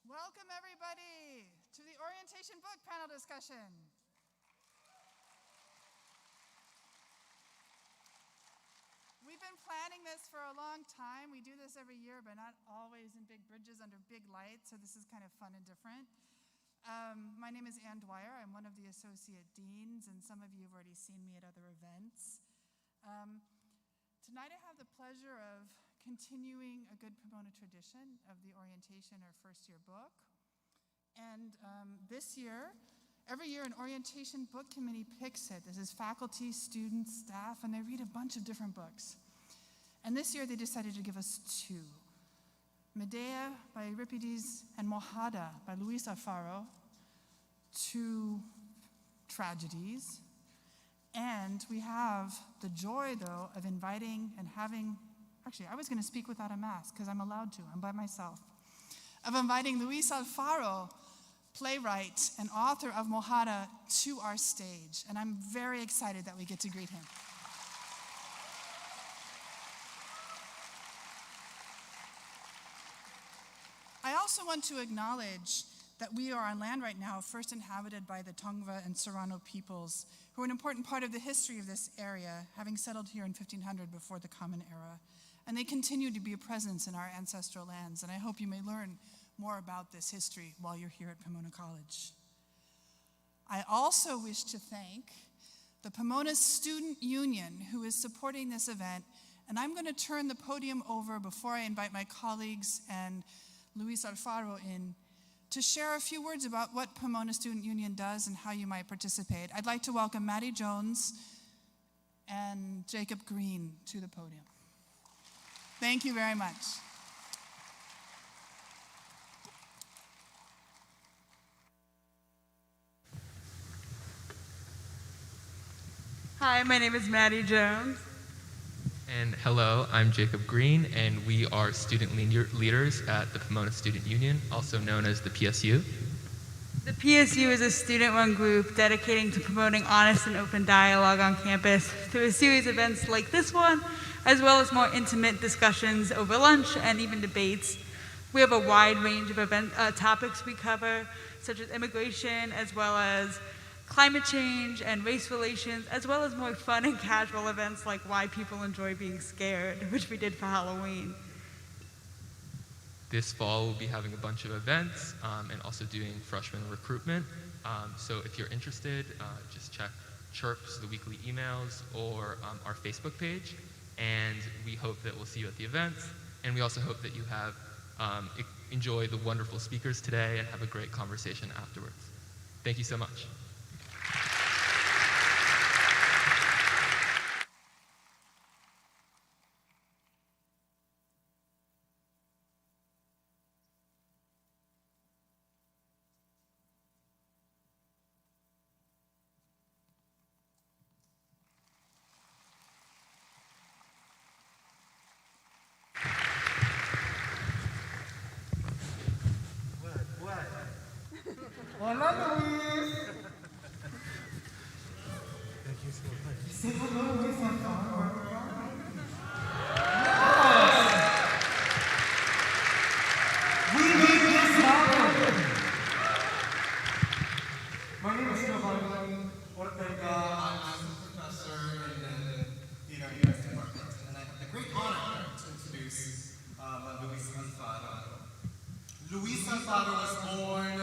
Welcome, everybody, to the orientation book panel discussion. We've been planning this for a long time. We do this every year, but not always in big bridges under big lights, so this is kind of fun and different. My name is Ann Dwyer. I'm one of the associate deans, and some of you have already seen me at other events. Tonight I have the pleasure of continuing a good Pomona tradition of the orientation or first year book. And this year, every year an orientation book committee picks it. This is faculty, students, staff, and they read a bunch of different books. And this year they decided to give us two. Medea by Euripides and Mojada by Luis Alfaro, two tragedies. And we have the joy, though, of inviting and having, actually, I was going to speak without a mask because I'm allowed to, I'm by myself, of inviting Luis Alfaro, playwright and author of Mojada, to our stage. And I'm very excited that we get to greet him. I also want to acknowledge that we are on land right now first inhabited by the Tongva and Serrano peoples, who are an important part of the history of this area, having settled here in 1500 before the Common Era. And they continue to be a presence in our ancestral lands, and I hope you may learn more about this history while you're here at Pomona College. I also wish to thank the Pomona Student Union, who is supporting this event, and I'm going to turn the podium over before I invite my colleagues and Luis Alfaro in to share a few words about what Pomona Student Union does and how you might participate. I'd like to welcome Maddie Jones and Jacob Green to the podium. Thank you very much. Hi, my name is Maddie Jones. And hello, I'm Jacob Green, and we are student leaders at the Pomona Student Union, also known as the PSU. The PSU is a student-run group dedicating to promoting honest and open dialogue on campus through a series of events like this one, as well as more intimate discussions over lunch and even debates. We have a wide range of topics we cover, such as immigration, as well as climate change and race relations, as well as more fun and casual events like why people enjoy being scared, which we did for Halloween. This fall, we'll be having a bunch of events and also doing freshman recruitment. So if you're interested, just check Chirps, the weekly emails, or our Facebook page. And we hope that we'll see you at the events. And we also hope that you have enjoy the wonderful speakers today and have a great conversation afterwards. Thank you so much. Hola, Luis. Thank you so much. Say hello, Luis Alfaro. We made this happen. My name is Giovanni Ortega. I'm a professor in the theater and dance department, and I have the great honor to introduce Luis Alfaro. Luis Alfaro was born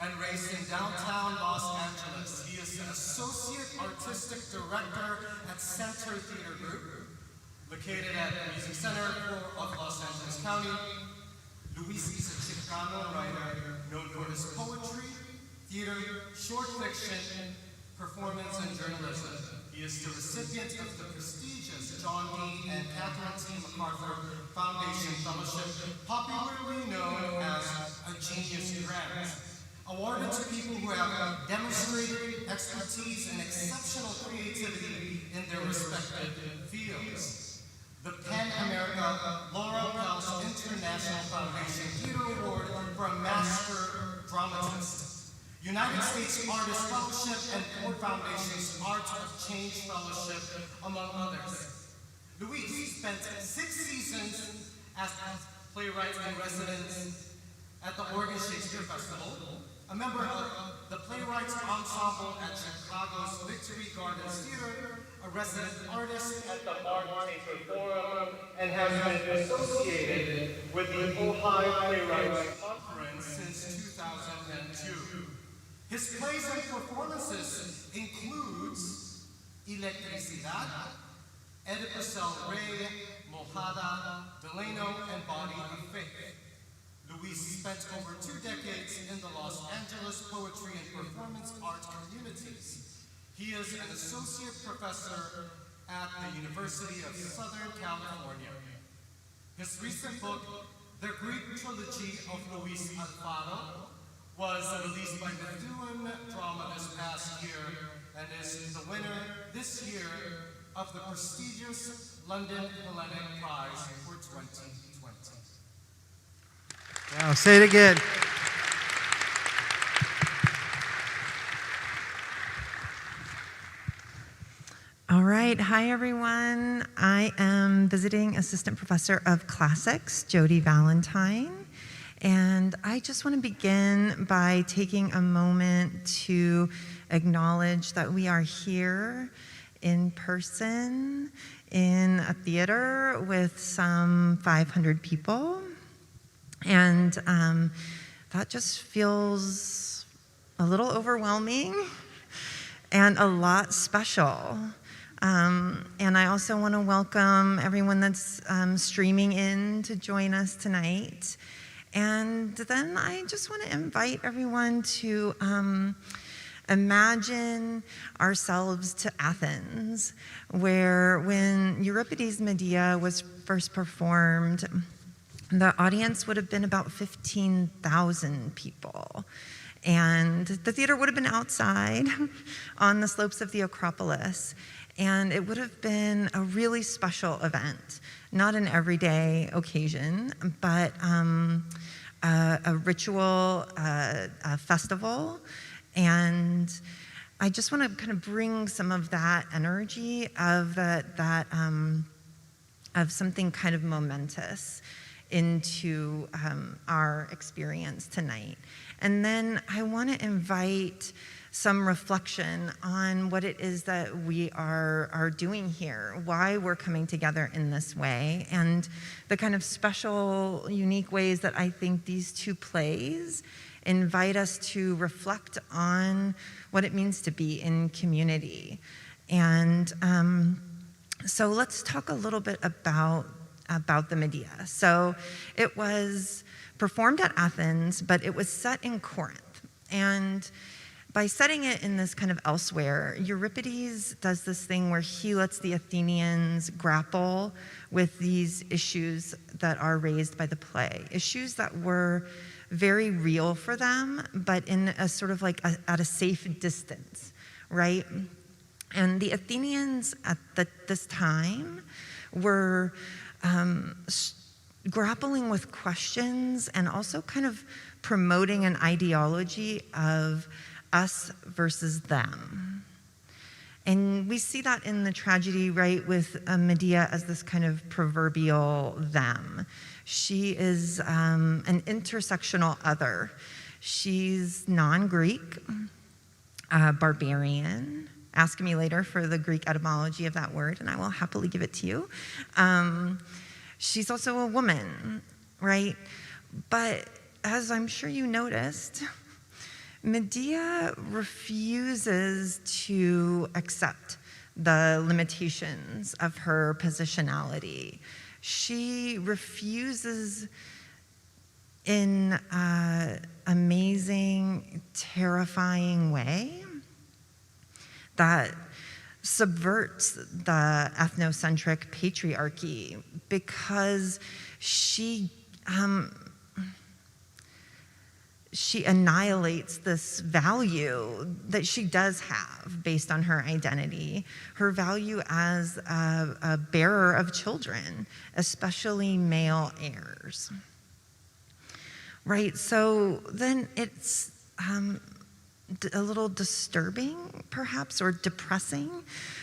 and raised in downtown Los Angeles. He is an associate artistic director at Center Theater Group, located at the Music Center of Los Angeles County. Luis is a Chicano writer known for his poetry, theater, short fiction, performance, and journalism. He is the recipient of the prestigious John D. and Catherine T. MacArthur Foundation Fellowship, popularly known as a Genius Grant, awarded to people who have demonstrated expertise and exceptional creativity in their respective fields. The PEN America Laura Pels International Foundation Theater Award for a Master Dramatist, United States Artist Fellowship, and Ford Foundation's Art of Change Fellowship, among others. Luis spent 6 seasons as playwright in residence at the Oregon Shakespeare Festival, a member of the Playwrights Ensemble at Chicago's Victory Gardens Theater, a resident artist at the Art Theater Forum, and has been associated with the Ohio Playwrights Conference since 2002. His plays and performances includes Electricidad, Oedipus El Rey, Mojada, Delano, and Body of Faith. Luis spent over 2 decades in the Los Angeles poetry and performance art communities. He is an associate professor at the University of Southern California. His recent book, The Greek Trilogy of Luis Alfaro, was released by Methuen Drama this past year and is the winner this year of the prestigious London Hellenic Prize for 2020. Wow, say it again. All right, hi everyone. I am visiting assistant professor of classics, Jody Valentine. And I just want to begin by taking a moment to acknowledge that we are here in person in a theater with some 500 people. And that just feels a little overwhelming and a lot special. And I also want to welcome everyone that's streaming in to join us tonight. And then I just want to invite everyone to imagine ourselves to Athens, where when Euripides' Medea was first performed, the audience would have been about 15,000 people. And the theater would have been outside on the slopes of the Acropolis. And it would have been a really special event, not an everyday occasion, but a ritual, a festival. And I just want to kind of bring some of that energy of of something kind of momentous into our experience tonight. And then I want to invite some reflection on what it is that we are doing here, why we're coming together in this way, and the kind of special, unique ways that I think these 2 plays invite us to reflect on what it means to be in community. And so let's talk a little bit about the Medea. So it was performed at Athens, but it was set in Corinth. And by setting it in this kind of elsewhere, Euripides does this thing where he lets the Athenians grapple with these issues that are raised by the play, issues that were very real for them, but in a sort of like at a safe distance, right? And the Athenians at this time were grappling with questions and also kind of promoting an ideology of us versus them. And we see that in the tragedy, right, with Medea as this kind of proverbial them. She is an intersectional other. She's non-Greek, barbarian. Ask me later for the Greek etymology of that word, and I will happily give it to you. She's also a woman, right? But as I'm sure you noticed, Medea refuses to accept the limitations of her positionality. She refuses in an amazing, terrifying way that subverts the ethnocentric patriarchy, because she annihilates this value that she does have based on her identity, her value as a bearer of children, especially male heirs. Right, so then it's a little disturbing, perhaps, or depressing,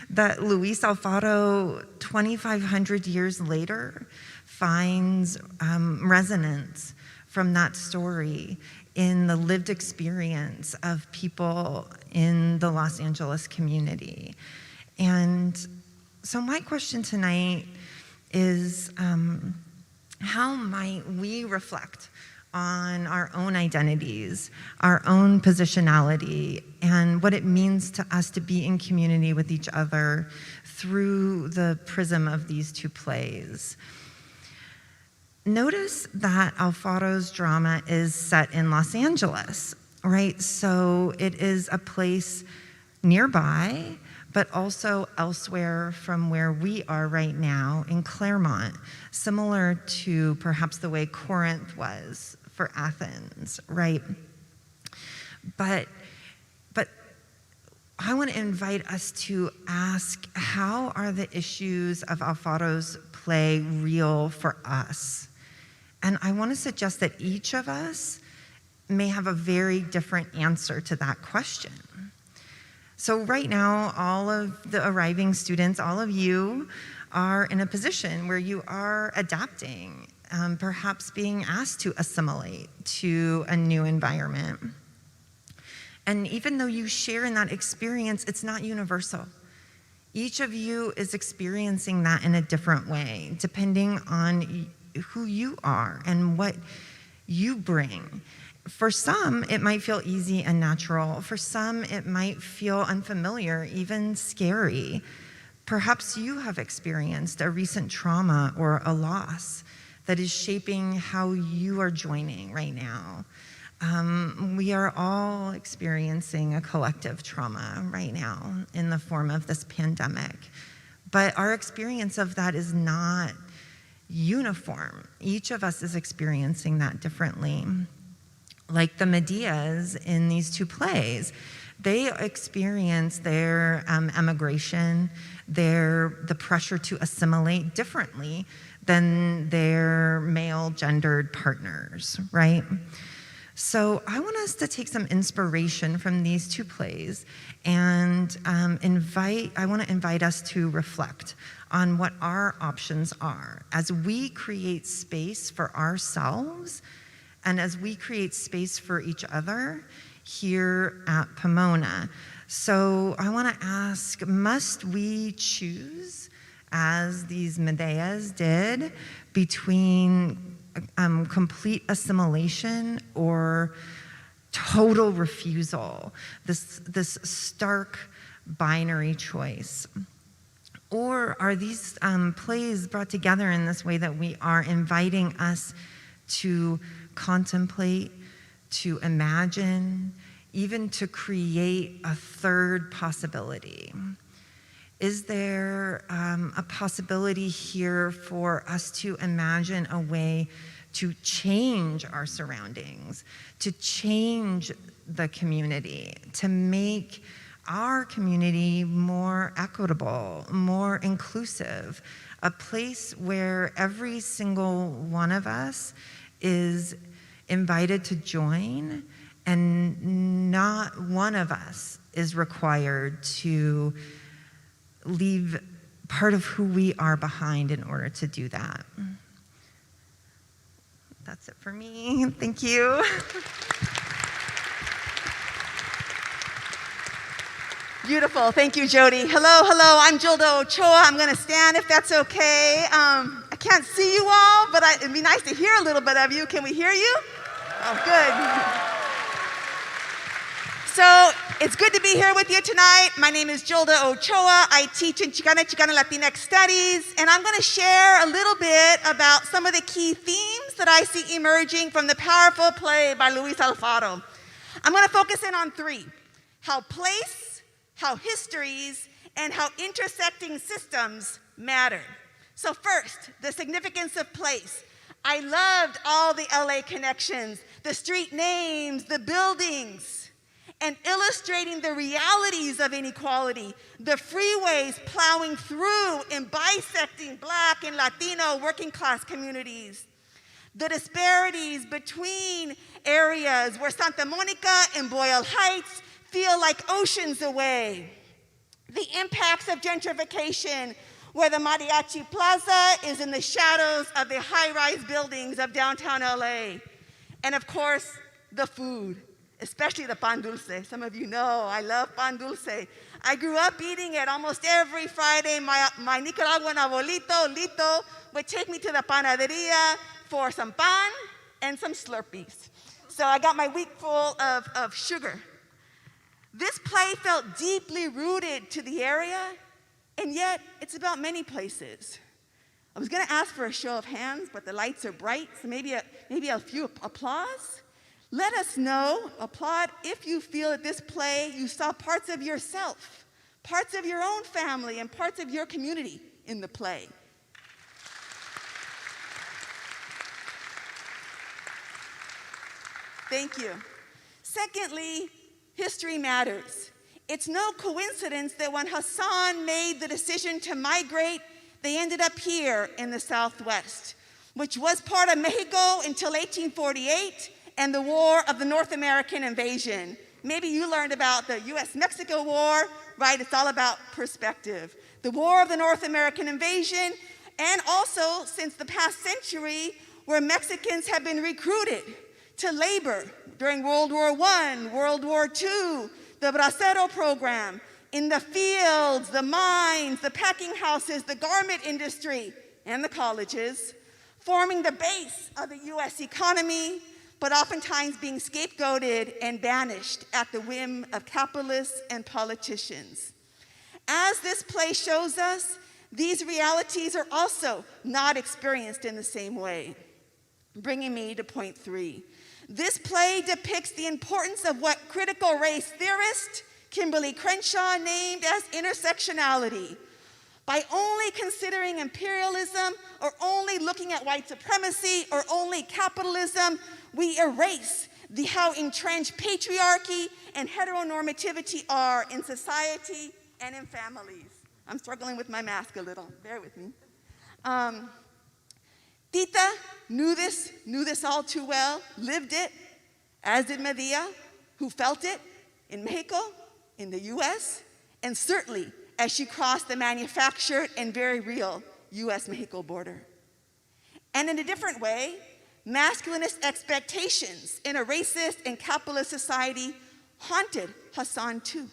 that Luis Alfaro, 2,500 years later, finds resonance from that story in the lived experience of people in the Los Angeles community. And so my question tonight is, how might we reflect on our own identities, our own positionality, and what it means to us to be in community with each other through the prism of these two plays? Notice that Alfaro's drama is set in Los Angeles, right? So it is a place nearby, but also elsewhere from where we are right now in Claremont, similar to perhaps the way Corinth was for Athens, right? But I want to invite us to ask, how are the issues of Alfaro's play real for us? And I want to suggest that each of us may have a very different answer to that question. So right now, all of the arriving students, all of you, are in a position where you are adapting, perhaps being asked to assimilate to a new environment. And even though you share in that experience, it's not universal. Each of you is experiencing that in a different way, depending on who you are and what you bring. For some, it might feel easy and natural. For some, it might feel unfamiliar, even scary. Perhaps you have experienced a recent trauma or a loss that is shaping how you are joining right now. We are all experiencing a collective trauma right now in the form of this pandemic. But our experience of that is not uniform. Each of us is experiencing that differently. Like the Medeas in these two plays, they experience their emigration, the pressure to assimilate differently than their male gendered partners, right? So I want us to take some inspiration from these two plays and I want to invite us to reflect on what our options are as we create space for ourselves and as we create space for each other here at Pomona. So I want to ask, must we choose, as these Medeas did, between complete assimilation or total refusal, this stark binary choice? Or are these plays brought together in this way that we are inviting us to contemplate, to imagine, even to create a third possibility? Is there a possibility here for us to imagine a way to change our surroundings, to change the community, to make our community more equitable, more inclusive, a place where every single one of us is invited to join, and not one of us is required to leave part of who we are behind in order to do that. That's it for me. Thank you. Beautiful. Thank you, Jody. Hello. I'm Gilda Ochoa. I'm going to stand if that's okay. I can't see you all, but it'd be nice to hear a little bit of you. Can we hear you? Oh, good. So it's good to be here with you tonight. My name is Gilda Ochoa. I teach in Chicana Latinx Studies, and I'm going to share a little bit about some of the key themes that I see emerging from the powerful play by Luis Alfaro. I'm going to focus in on three: how place, how histories, and how intersecting systems matter. So first, the significance of place. I loved all the LA connections, the street names, the buildings, and illustrating the realities of inequality, the freeways plowing through and bisecting Black and Latino working class communities, the disparities between areas where Santa Monica and Boyle Heights feel like oceans away, the impacts of gentrification, where the Mariachi Plaza is in the shadows of the high-rise buildings of downtown LA, and of course, the food, especially the pan dulce. Some of you know I love pan dulce. I grew up eating it almost every Friday. My Nicaraguan abuelito, Lito, would take me to the panaderia for some pan and some Slurpees. So I got my week full of sugar. This play felt deeply rooted to the area, and yet it's about many places. I was going to ask for a show of hands, but the lights are bright, so maybe a few applause. Let us know, applaud, if you feel that this play, you saw parts of yourself, parts of your own family, and parts of your community in the play. Thank you. Secondly, history matters. It's no coincidence that when Hassan made the decision to migrate, they ended up here in the Southwest, which was part of Mexico until 1848, and the War of the North American Invasion. Maybe you learned about the US-Mexico War, right? It's all about perspective. The War of the North American Invasion, and also since the past century, where Mexicans have been recruited to labor during World War I, World War II, the Bracero program, in the fields, the mines, the packing houses, the garment industry, and the colleges, forming the base of the US economy, but oftentimes being scapegoated and banished at the whim of capitalists and politicians. As this play shows us, these realities are also not experienced in the same way. Bringing me to point 3. This play depicts the importance of what critical race theorist Kimberly Crenshaw named as intersectionality. By only considering imperialism, or only looking at white supremacy, or only capitalism, we erase how entrenched patriarchy and heteronormativity are in society and in families. I'm struggling with my mask a little, bear with me. Tita knew this all too well, lived it, as did Medea, who felt it in Mexico, in the US, and certainly as she crossed the manufactured and very real US-Mexico border. And in a different way, masculinist expectations in a racist and capitalist society haunted Hassan too.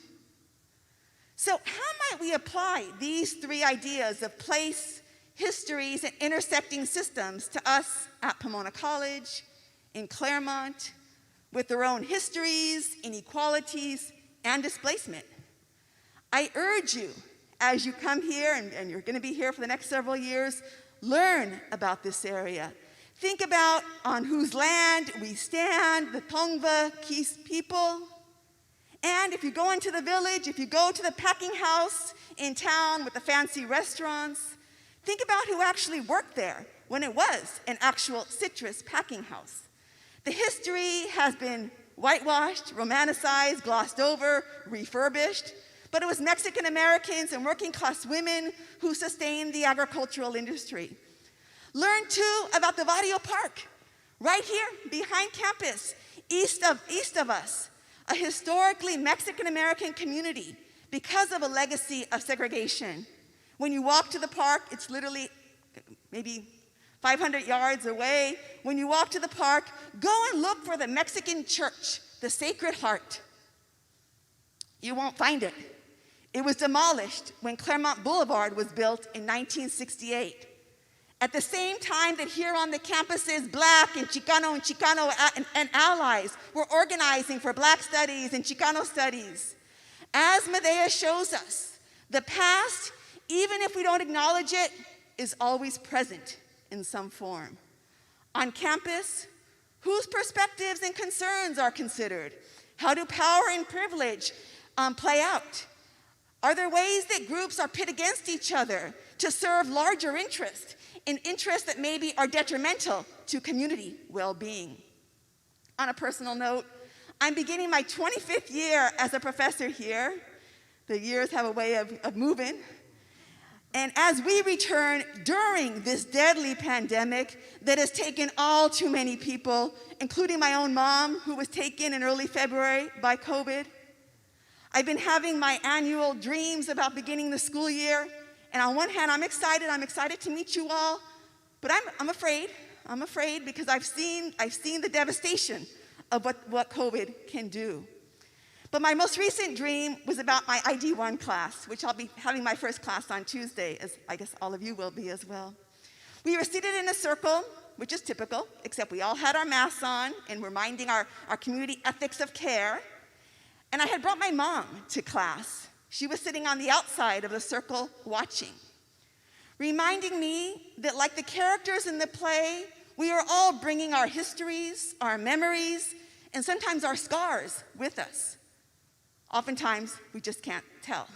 So how might we apply these three ideas of place, histories, and intersecting systems to us at Pomona College, in Claremont, with their own histories, inequalities, and displacement? I urge you, as you come here, and you're going to be here for the next several years, learn about this area. Think about on whose land we stand, the Tongva Kis people. And if you go into the village, if you go to the packing house in town with the fancy restaurants, think about who actually worked there when it was an actual citrus packing house. The history has been whitewashed, romanticized, glossed over, refurbished, but it was Mexican Americans and working class women who sustained the agricultural industry. Learn too about the Barrio Park, right here behind campus, east of us, a historically Mexican American community because of a legacy of segregation. When you walk to the park, it's literally maybe 500 yards away. When you walk to the park, go and look for the Mexican church, the Sacred Heart. You won't find it. It was demolished when Claremont Boulevard was built in 1968. At the same time that here on the campuses, Black and Chicano and allies were organizing for Black studies and Chicano studies. As Medea shows us, the past, even if we don't acknowledge it, is always present in some form. On campus, whose perspectives and concerns are considered? How do power and privilege play out? Are there ways that groups are pit against each other to serve larger interests, in interests that maybe are detrimental to community well-being? On a personal note, I'm beginning my 25th year as a professor here. The years have a way of moving. And as we return during this deadly pandemic that has taken all too many people, including my own mom, who was taken in early February by COVID, I've been having my annual dreams about beginning the school year. And on one hand, I'm excited to meet you all, but I'm afraid because I've seen the devastation of what COVID can do. But my most recent dream was about my ID1 class, which I'll be having my first class on Tuesday, as I guess all of you will be as well. We were seated in a circle, which is typical, except we all had our masks on and we're minding our community ethics of care. And I had brought my mom to class. She was sitting on the outside of the circle watching, reminding me that like the characters in the play, we are all bringing our histories, our memories, and sometimes our scars with us. Oftentimes, we just can't tell.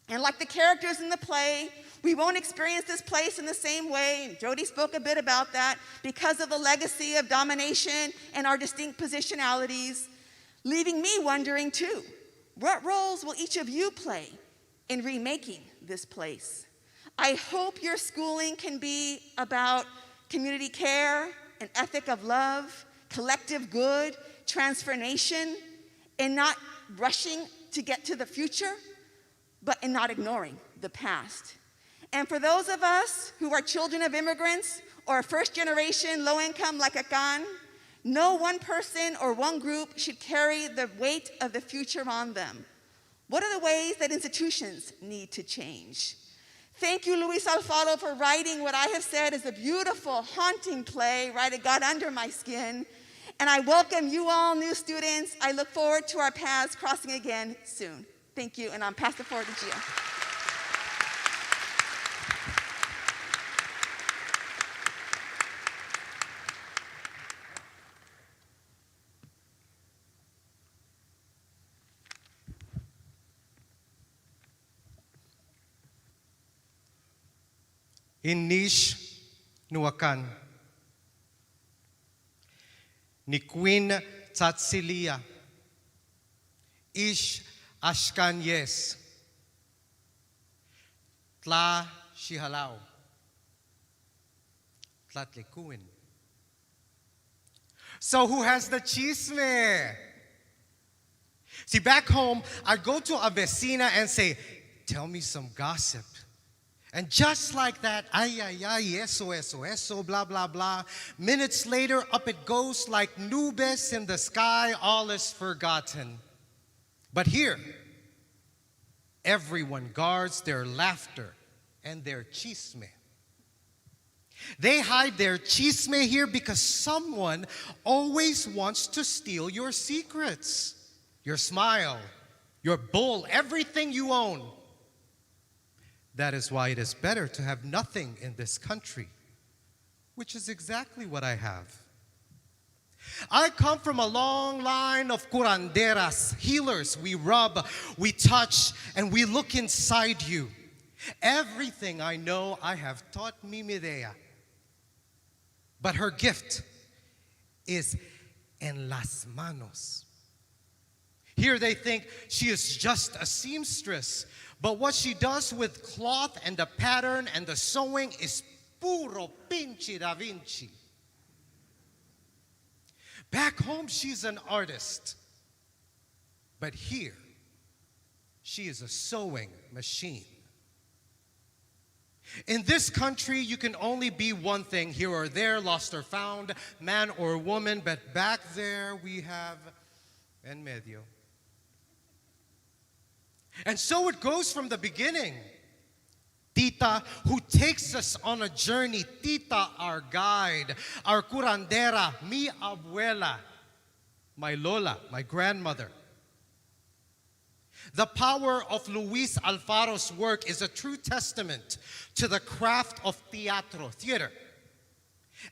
And like the characters in the play, we won't experience this place in the same way, and Jody spoke a bit about that, because of the legacy of domination and our distinct positionalities, leaving me wondering too, what roles will each of you play in remaking this place? I hope your schooling can be about community care, an ethic of love, collective good, transformation, and not rushing to get to the future, but in not ignoring the past. And for those of us who are children of immigrants or first generation low income like Akan, no one person or one group should carry the weight of the future on them. What are the ways that institutions need to change? Thank you, Luis Alfaro, for writing what I have said is a beautiful, haunting play, right? It got under my skin. And I welcome you all, new students. I look forward to our paths crossing again soon. Thank you, and I'm passing it forward to Gia. In niche nuakan, ni Queen Tatsilia, ish ashkan yes, tla shihalao, tlatlekuin. So who has the chisme? See, back home, I go to a vecina and say, tell me some gossip. And just like that, ay, ay, ay, eso, blah, blah, blah. Minutes later, up it goes like nubes in the sky, all is forgotten. But here, everyone guards their laughter and their chisme. They hide their chisme here because someone always wants to steal your secrets, your smile, your bull, everything you own. That is why it is better to have nothing in this country, which is exactly what I have. I come from a long line of curanderas, healers. We rub, we touch, and we look inside you. Everything I know, I have taught me Medea. But her gift is en las manos. Here they think she is just a seamstress, but what she does with cloth and the pattern and the sewing is puro pinche da Vinci. Back home, she's an artist, but here, she is a sewing machine. In this country, you can only be one thing, here or there, lost or found, man or woman, but back there we have en medio. And so it goes from the beginning. Tita, who takes us on a journey. Tita, our guide, our curandera, mi abuela, my lola, my grandmother. The power of Luis Alfaro's work is a true testament to the craft of theater.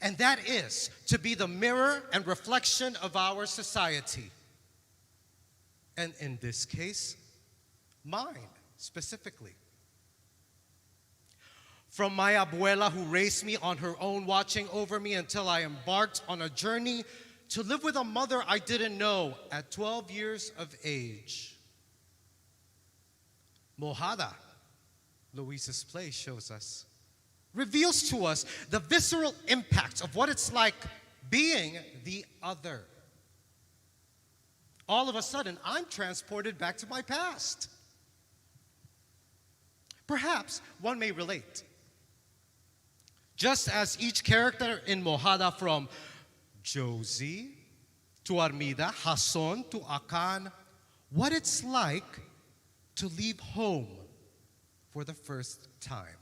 And that is to be the mirror and reflection of our society. And in this case, mine specifically. From my abuela who raised me on her own, watching over me until I embarked on a journey to live with a mother I didn't know at 12 years of age. Mojada, Luis's play shows us, reveals to us the visceral impact of what it's like being the other. All of a sudden, I'm transported back to my past. Perhaps one may relate. Just as each character in Mojada, from Josie to Armida, Hasson to Akan, what it's like to leave home for the first time.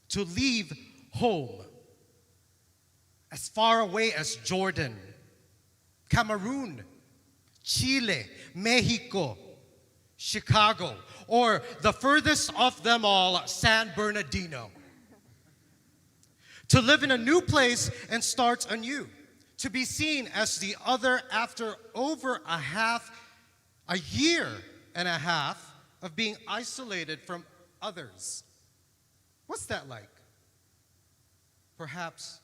To leave home as far away as Jordan, Cameroon, Chile, Mexico, Chicago, or the furthest of them all, San Bernardino. To live in a new place and start anew. To be seen as the other after over a year and a half of being isolated from others. What's that like? Perhaps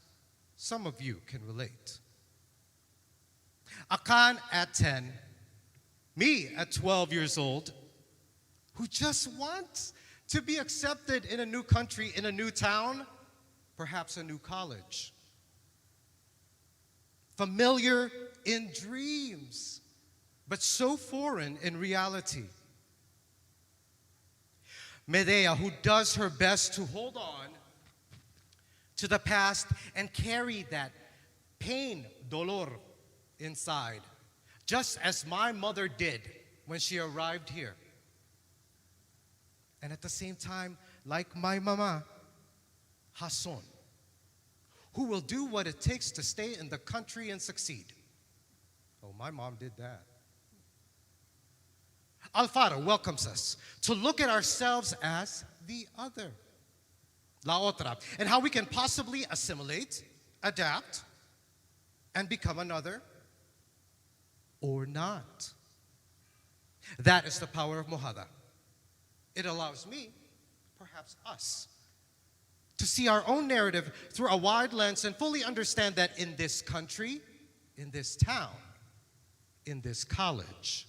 some of you can relate. Akan at 10, me at 12 years old, who just wants to be accepted in a new country, in a new town, perhaps a new college. Familiar in dreams, but so foreign in reality. Medea, who does her best to hold on to the past and carry that pain, dolor, inside, just as my mother did when she arrived here. And at the same time, like my mama, Hasson, who will do what it takes to stay in the country and succeed. Oh, my mom did that. Alfaro welcomes us to look at ourselves as the other, la otra, and how we can possibly assimilate, adapt, and become another, or not. That is the power of Mojada. It allows me, perhaps us, to see our own narrative through a wide lens and fully understand that in this country, in this town, in this college,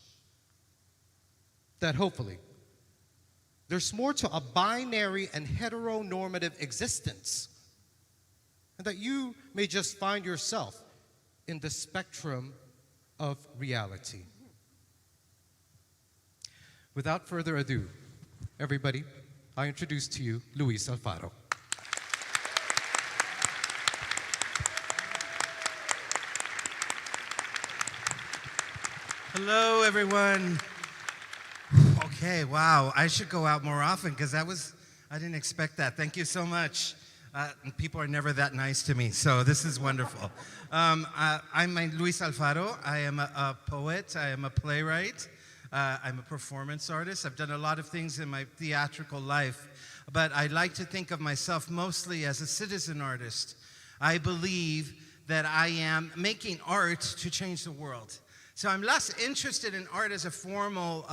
that hopefully there's more to a binary and heteronormative existence, and that you may just find yourself in the spectrum of reality. Without further ado, everybody, I introduce to you Luis Alfaro. Hello, everyone. Okay, wow. I should go out more often because I didn't expect that. Thank you so much. People are never that nice to me, so this is wonderful. I'm Luis Alfaro. I am a poet. I am a playwright. I'm a performance artist. I've done a lot of things in my theatrical life, but I like to think of myself mostly as a citizen artist. I believe that I am making art to change the world. So I'm less interested in art as a formal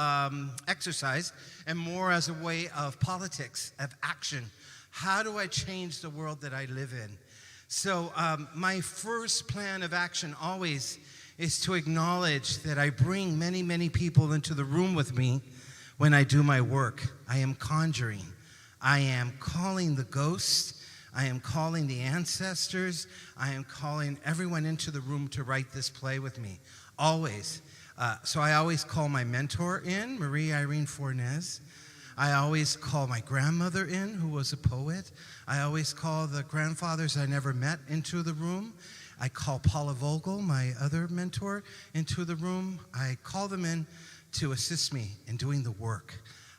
exercise and more as a way of politics, of action. How do I change the world that I live in? So my first plan of action always is to acknowledge that I bring many, many people into the room with me when I do my work. I am conjuring. I am calling the ghosts. I am calling the ancestors. I am calling everyone into the room to write this play with me, always. So I always call my mentor in, Marie Irene Fornez. I always call my grandmother in, who was a poet. I always call the grandfathers I never met into the room. I call Paula Vogel, my other mentor, into the room. I call them in to assist me in doing the work.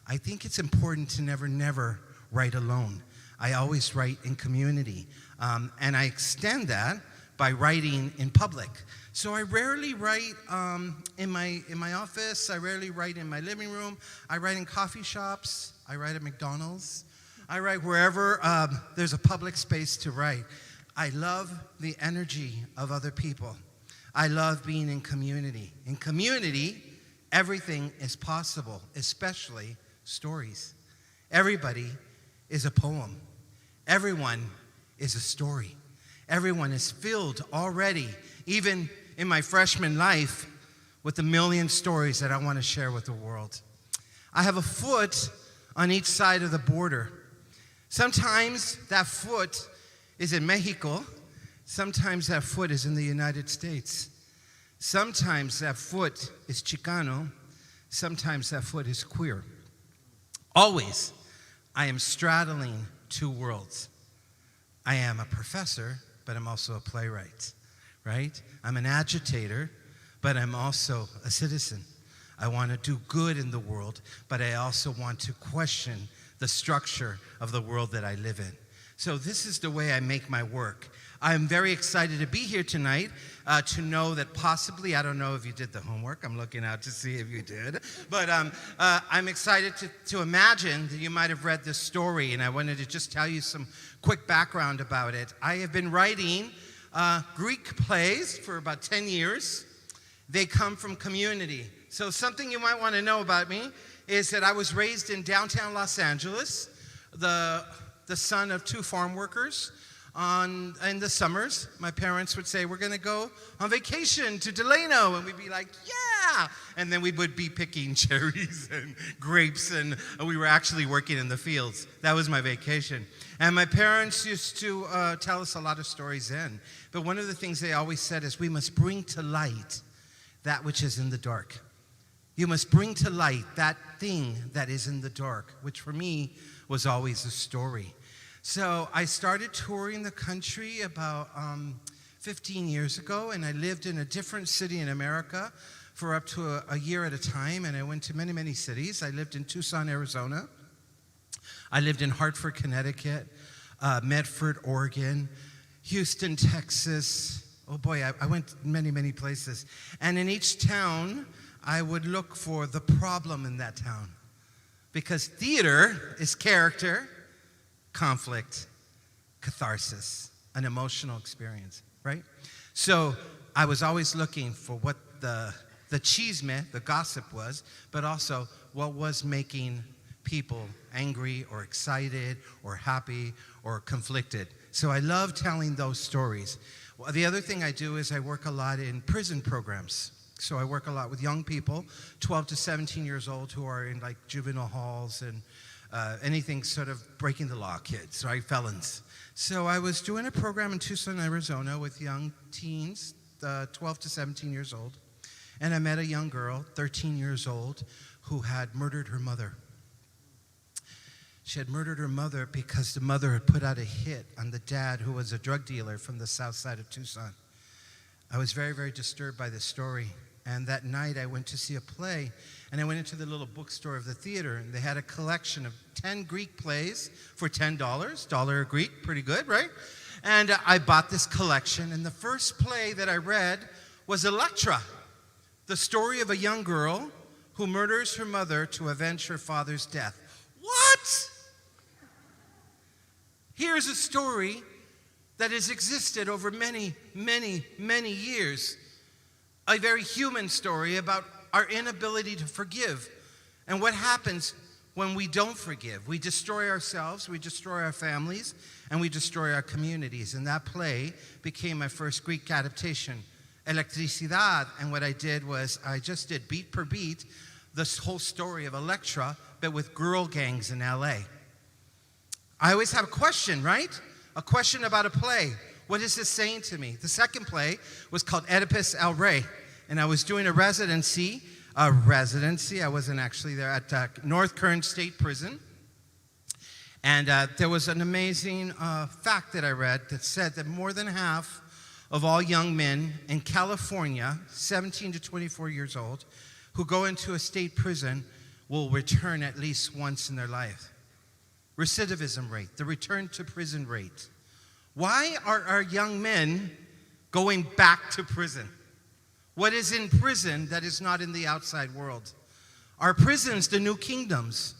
I think it's important to never write alone. I always write in community. And I extend that by writing in public. So I rarely write in my office. I rarely write in my living room. I write in coffee shops. I write at McDonald's. I write wherever there's a public space to write. I love the energy of other people. I love being in community. In community, everything is possible, especially stories. Everybody is a poem. Everyone is a story. Everyone is filled already, even in my freshman life, with a million stories that I want to share with the world. I have a foot on each side of the border. Sometimes that foot is in Mexico. Sometimes that foot is in the United States. Sometimes that foot is Chicano. Sometimes that foot is queer. Always, I am straddling two worlds. I am a professor, but I'm also a playwright, right? I'm an agitator, but I'm also a citizen. I want to do good in the world, but I also want to question the structure of the world that I live in. So this is the way I make my work. I'm very excited to be here tonight to know that possibly, I don't know if you did the homework. I'm looking out to see if you did. But I'm excited to imagine that you might have read this story, and I wanted to just tell you some quick background about it. I have been writing Greek plays for about 10 years. They come from community. So something you might want to know about me is that I was raised in downtown Los Angeles, the son of two farm workers. In the summers, my parents would say, we're going to go on vacation to Delano. And we'd be like, yeah. And then we would be picking cherries and grapes. And we were actually working in the fields. That was my vacation. And my parents used to tell us a lot of stories then. But one of the things they always said is, we must bring to light that which is in the dark. You must bring to light that thing that is in the dark, which for me was always a story. So I started touring the country about 15 years ago, and I lived in a different city in America for up to a year at a time, and I went to many, many cities. I lived in Tucson, Arizona. I lived in Hartford, Connecticut, Medford, Oregon, Houston, Texas. Oh boy, I went many, many places. And in each town, I would look for the problem in that town. Because theater is character, conflict, catharsis, an emotional experience, right? So I was always looking for what the chisme, the gossip was, but also what was making people angry or excited or happy or conflicted. So I love telling those stories. Well, the other thing I do is I work a lot in prison programs. So I work a lot with young people, 12 to 17 years old, who are in like juvenile halls and anything sort of breaking the law kids, right, felons. So I was doing a program in Tucson, Arizona with young teens, 12 to 17 years old. And I met a young girl, 13 years old, who had murdered her mother. She had murdered her mother because the mother had put out a hit on the dad, who was a drug dealer from the south side of Tucson. I was very, very disturbed by this story. And that night I went to see a play, and I went into the little bookstore of the theater, and they had a collection of 10 Greek plays for $10. $1 a Greek, pretty good, right? And I bought this collection, and the first play that I read was Electra, the story of a young girl who murders her mother to avenge her father's death. What? Here's a story that has existed over many, many, many years. A very human story about our inability to forgive and what happens when we don't forgive. We destroy ourselves, we destroy our families, and we destroy our communities. And that play became my first Greek adaptation Electricidad, and what I did was I just did beat per beat this whole story of Electra, but with girl gangs in LA. I always have a question, right? A question about a play. What is this saying to me? The second play was called Oedipus El Rey, and I was doing a residency. I wasn't actually there, at North Kern State Prison. And there was an amazing fact that I read that said that more than half of all young men in California, 17 to 24 years old, who go into a state prison will return at least once in their life. Recidivism rate, the return to prison rate. Why are our young men going back to prison? What is in prison that is not in the outside world? Are prisons the new kingdoms?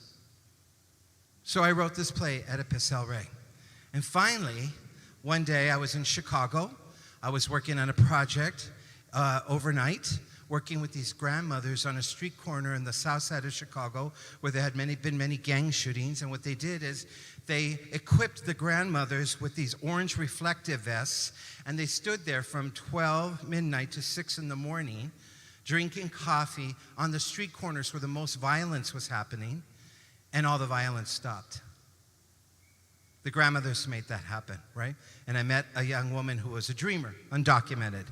So I wrote this play, Oedipus El Rey. And finally, one day I was in Chicago. I was working on a project overnight, working with these grandmothers on a street corner in the south side of Chicago where there had been many gang shootings. And what they did is they equipped the grandmothers with these orange reflective vests, and they stood there from 12 midnight to 6 in the morning drinking coffee on the street corners where the most violence was happening, and all the violence stopped. The grandmothers made that happen, right? And I met a young woman who was a dreamer, undocumented.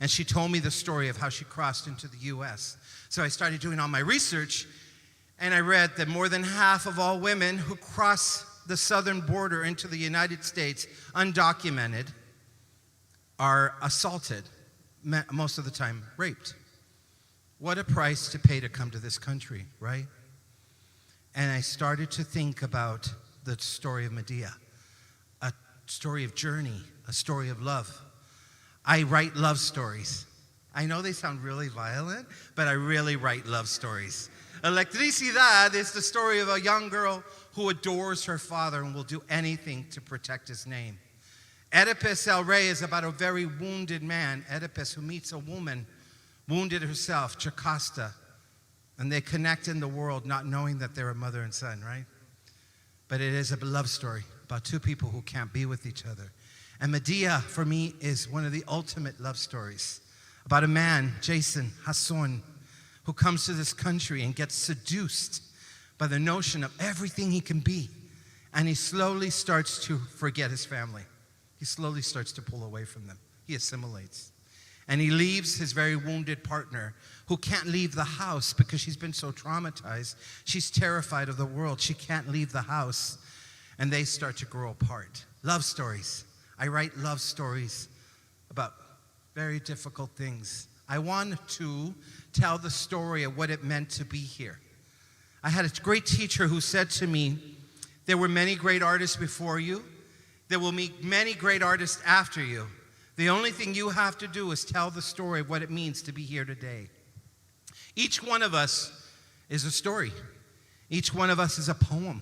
And she told me the story of how she crossed into the U.S. So I started doing all my research, and I read that more than half of all women who cross the southern border into the United States, undocumented, are assaulted, most of the time raped. What a price to pay to come to this country, right? And I started to think about the story of Medea, a story of journey, a story of love. I write love stories. I know they sound really violent, but I really write love stories. Electricidad is the story of a young girl who adores her father and will do anything to protect his name. Oedipus El Rey is about a very wounded man, Oedipus, who meets a woman, wounded herself, Jocasta, and they connect in the world not knowing that they're a mother and son, right? But it is a love story about two people who can't be with each other. And Medea, for me, is one of the ultimate love stories about a man, Jason Hasson, who comes to this country and gets seduced by the notion of everything he can be. And he slowly starts to forget his family. He slowly starts to pull away from them. He assimilates. And he leaves his very wounded partner, who can't leave the house because she's been so traumatized. She's terrified of the world. She can't leave the house. And they start to grow apart. Love stories. I write love stories about very difficult things. I want to tell the story of what it meant to be here. I had a great teacher who said to me, there were many great artists before you. There will be many great artists after you. The only thing you have to do is tell the story of what it means to be here today. Each one of us is a story. Each one of us is a poem.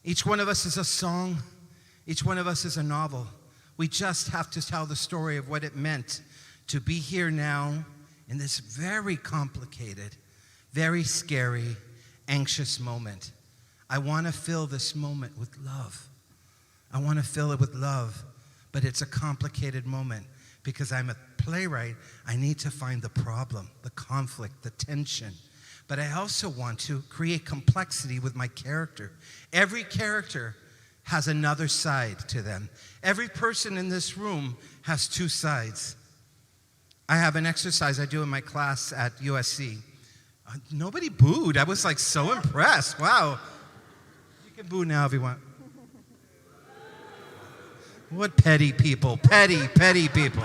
Each one of us is a song. Each one of us is a novel. We just have to tell the story of what it meant to be here now in this very complicated, very scary, anxious moment. I want to fill this moment with love. I want to fill it with love, but it's a complicated moment because I'm a playwright. I need to find the problem, the conflict, the tension. But I also want to create complexity with my character. Every character has another side to them. Every person in this room has two sides. I have an exercise I do in my class at USC. Nobody booed. I was like so impressed. Wow. You can boo now if you want. What petty people. Petty people.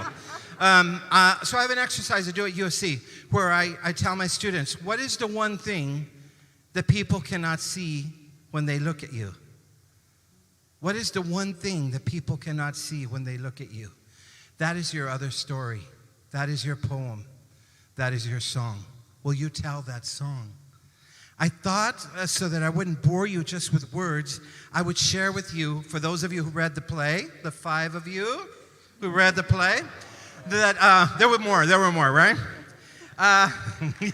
So I have an exercise I do at USC where I tell my students, what is the one thing that people cannot see when they look at you? What is the one thing that people cannot see when they look at you? That is your other story. That is your poem. That is your song. Will you tell that song? I thought, so that I wouldn't bore you just with words, I would share with you, for those of you who read the play, the 5 of you who read the play, that there were more, right?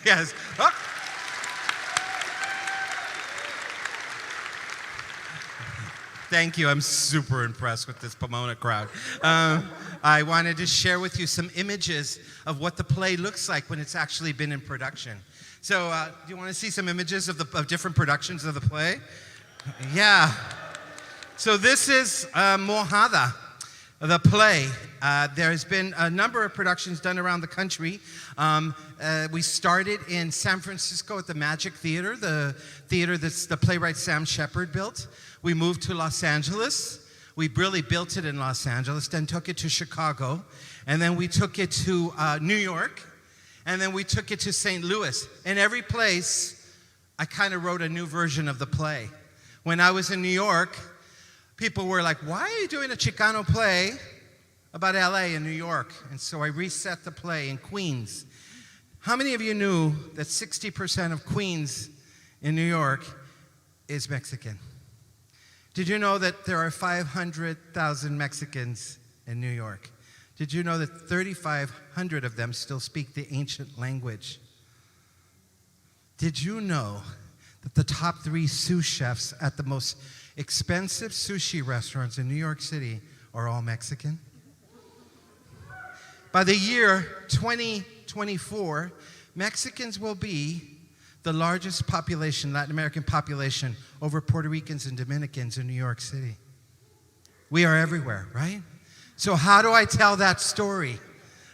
Yes. Oh. Thank you. I'm super impressed with this Pomona crowd. I wanted to share with you some images of what the play looks like when it's actually been in production. So do you want to see some images of different productions of the play? Yeah. So this is Mojada, the play. There's been a number of productions done around the country. We started in San Francisco at the Magic Theater, the theater that's the playwright Sam Shepard built. We moved to Los Angeles. We really built it in Los Angeles, then took it to Chicago, and then we took it to New York, and then we took it to St. Louis. In every place, I kind of wrote a new version of the play. When I was in New York, people were like, why are you doing a Chicano play about LA and New York? And so I reset the play in Queens. How many of you knew that 60% of Queens in New York is Mexican? Did you know that there are 500,000 Mexicans in New York? Did you know that 3,500 of them still speak the ancient language? Did you know that the top 3 sous chefs at the most expensive sushi restaurants in New York City are all Mexican? By the year 2024, Mexicans will be the largest population, Latin American population, over Puerto Ricans and Dominicans in New York City. We are everywhere, right? So how do I tell that story?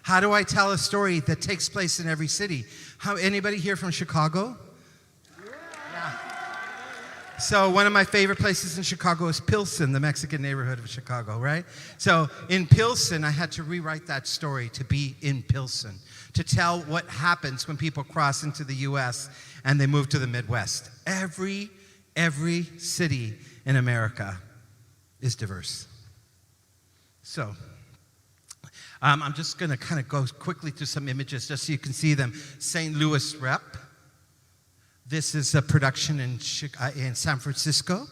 How do I tell a story that takes place in every city? Anybody here from Chicago? Yeah. So one of my favorite places in Chicago is Pilsen, the Mexican neighborhood of Chicago, right? So in Pilsen, I had to rewrite that story to be in Pilsen, to tell what happens when people cross into the U.S. and they move to the Midwest. Every city in America is diverse. So I'm just going to kind of go quickly through some images just so you can see them. St. Louis Rep. This is a production in San Francisco.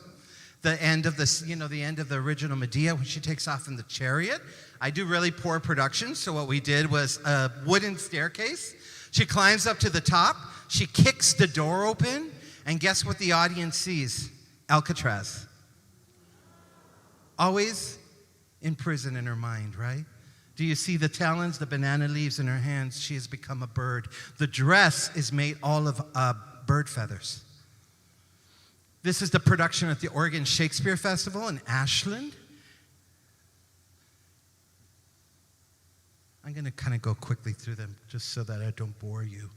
The end of the end of the original Medea when she takes off in the chariot. I do really poor productions, so what we did was a wooden staircase. She climbs up to the top, she kicks the door open, and guess what the audience sees? Alcatraz. Always in prison in her mind, right? Do you see the talons, the banana leaves in her hands? She has become a bird. The dress is made all of bird feathers. This is the production at the Oregon Shakespeare Festival in Ashland. I'm going to kind of go quickly through them just so that I don't bore you.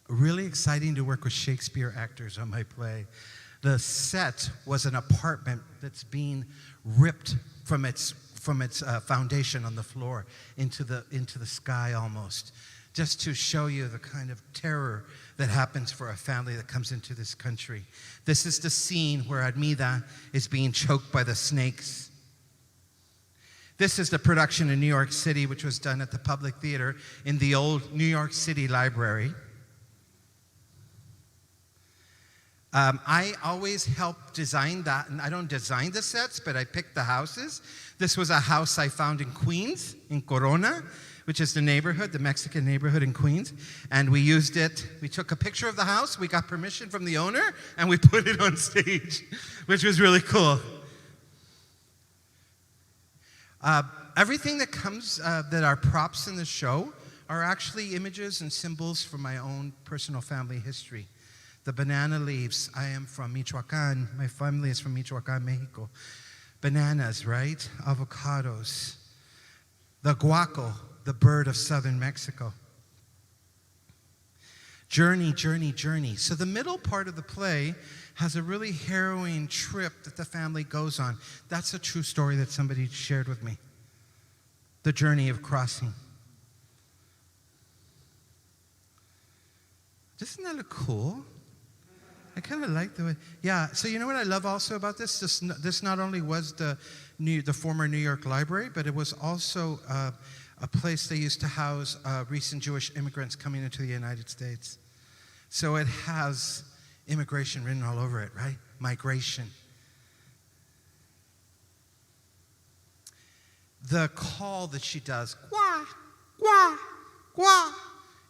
Really exciting to work with Shakespeare actors on my play. The set was an apartment that's being ripped from its foundation on the floor into the sky almost, just to show you the kind of terror that happens for a family that comes into this country. This is the scene where Armida is being choked by the snakes. This is the production in New York City, which was done at the Public Theater in the old New York City Library. I always help design that, and I don't design the sets, but I pick the houses. This was a house I found in Queens, in Corona, which is the neighborhood, the Mexican neighborhood in Queens, and we used it. We took a picture of the house, we got permission from the owner, and we put it on stage, which was really cool. Everything that comes, that are props in the show, are actually images and symbols from my own personal family history. The banana leaves, I am from Michoacan. My family is from Michoacan, Mexico. Bananas, right? Avocados. The guaco, the bird of southern Mexico. Journey, journey, journey. So the middle part of the play has a really harrowing trip that the family goes on. That's a true story that somebody shared with me. The journey of crossing. Doesn't that look cool? I kind of like the way, yeah. So you know what I love also about this? This not only was the former New York Library, but it was also a place they used to house recent Jewish immigrants coming into the United States. So it has immigration written all over it, right? Migration. The call that she does, gua, gua, gua,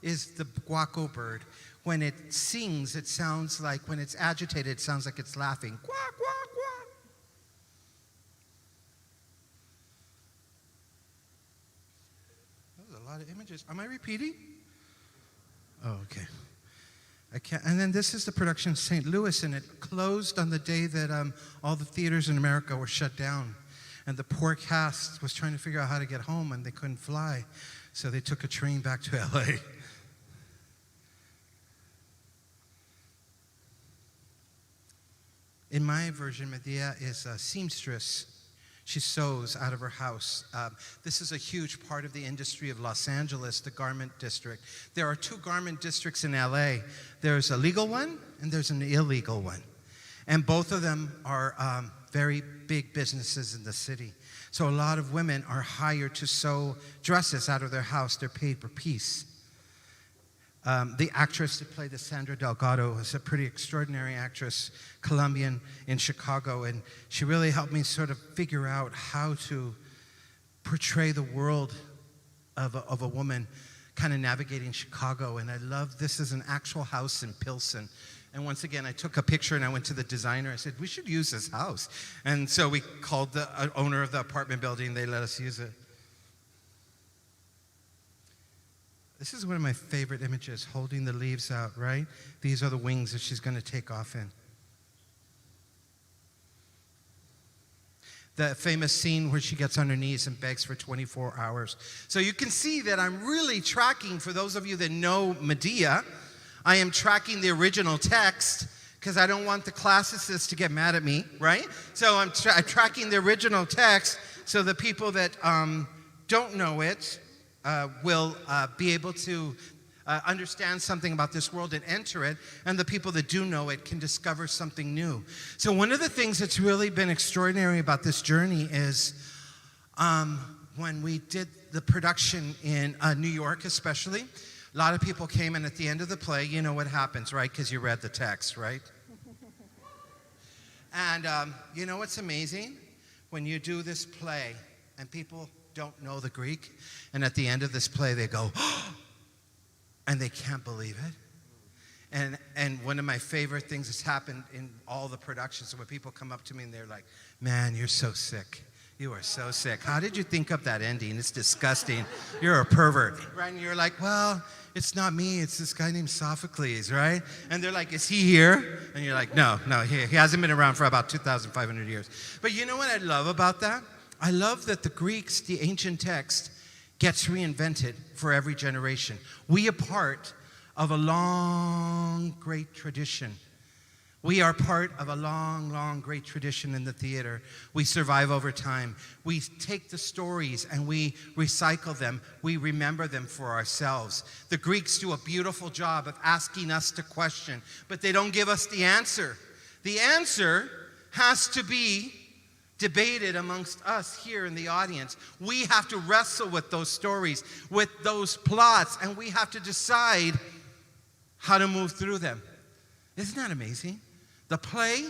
is the guaco bird. when it sings, it sounds like, when it's agitated, it sounds like it's laughing. Quack, quack, quack. That was a lot of images. Am I repeating? Oh, okay. I can't. And then this is the production of St. Louis, and it closed on the day that all the theaters in America were shut down. And the poor cast was trying to figure out how to get home, and they couldn't fly. So they took a train back to LA. In my version, Medea is a seamstress. She sews out of her house. This is a huge part of the industry of Los Angeles, the garment district. There are 2 garment districts in LA. There's a legal one and there's an illegal one. And both of them are very big businesses in the city. So a lot of women are hired to sew dresses out of their house. They're paid per piece. The actress that played the Sandra Delgado is a pretty extraordinary actress, Colombian in Chicago, and she really helped me sort of figure out how to portray the world of a woman kind of navigating Chicago. And I love, this is an actual house in Pilsen. And once again, I took a picture and I went to the designer. I said, we should use this house. And so we called the owner of the apartment building. They let us use it. This is one of my favorite images, holding the leaves out, right? These are the wings that she's going to take off in. The famous scene where she gets on her knees and begs for 24 hours. So you can see that I'm really tracking, for those of you that know Medea, I am tracking the original text because I don't want the classicists to get mad at me, right? So I'm tracking the original text so the people that don't know it will be able to understand something about this world and enter it, and the people that do know it can discover something new. So one of the things that's really been extraordinary about this journey is when we did the production in New York especially, a lot of people came, and at the end of the play, you know what happens, right? Because you read the text, right? And you know what's amazing? When you do this play and people don't know the Greek, and at the end of this play they go, oh, and they can't believe it. And one of my favorite things that's happened in all the productions, when people come up to me and they're like, man, you're so sick. You are so sick. How did you think up that ending? It's disgusting. You're a pervert. Right? And you're like, well, it's not me. It's this guy named Sophocles, right? And they're like, is he here? And you're like, no, he hasn't been around for about 2,500 years. But you know what I love about that? I love that the Greeks, the ancient text, gets reinvented for every generation. We are part of a long, great tradition. We are part of a long, long, great tradition in the theater. We survive over time. We take the stories and we recycle them. We remember them for ourselves. The Greeks do a beautiful job of asking us to question, but they don't give us the answer. The answer has to be debated amongst us here in the audience. We have to wrestle with those stories, with those plots, and we have to decide how to move through them. Isn't that amazing? The play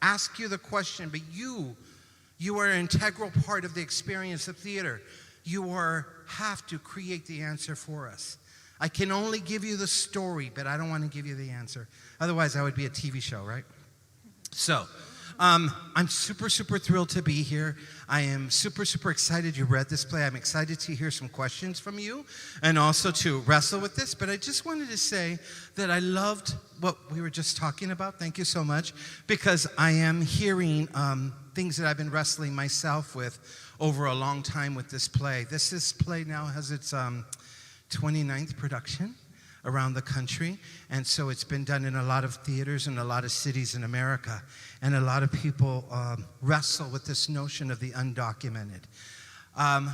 asks you the question, but you are an integral part of the experience of theater. You have to create the answer for us. I can only give you the story, but I don't want to give you the answer. Otherwise, that would be a TV show, right? So, I'm super, super thrilled to be here. I am super, super excited you read this play. I'm excited to hear some questions from you and also to wrestle with this. But I just wanted to say that I loved what we were just talking about. Thank you so much. Because I am hearing things that I've been wrestling myself with over a long time with this play. This play now has its 29th production around the country, and so it's been done in a lot of theaters in a lot of cities in America, and a lot of people wrestle with this notion of the undocumented.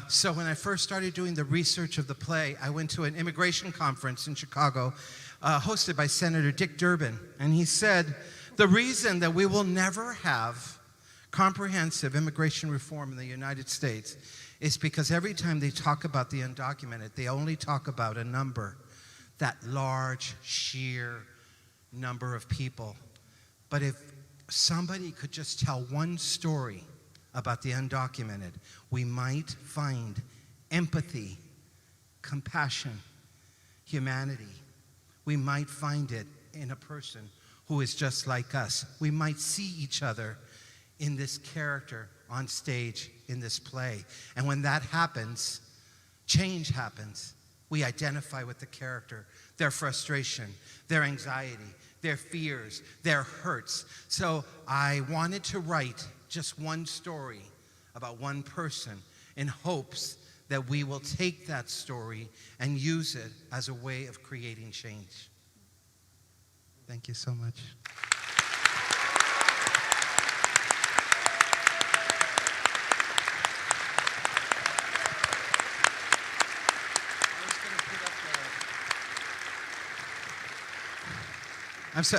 So when I first started doing the research of the play, I went to an immigration conference in Chicago hosted by Senator Dick Durbin, and he said, the reason that we will never have comprehensive immigration reform in the United States is because every time they talk about the undocumented, they only talk about a number, that large, sheer number of people. But if somebody could just tell one story about the undocumented, we might find empathy, compassion, humanity. we might find it in a person who is just like us. We might see each other in this character on stage in this play. And when that happens, change happens. We identify with the character, their frustration, their anxiety, their fears, their hurts. So I wanted to write just one story about one person in hopes that we will take that story and use it as a way of creating change. Thank you so much.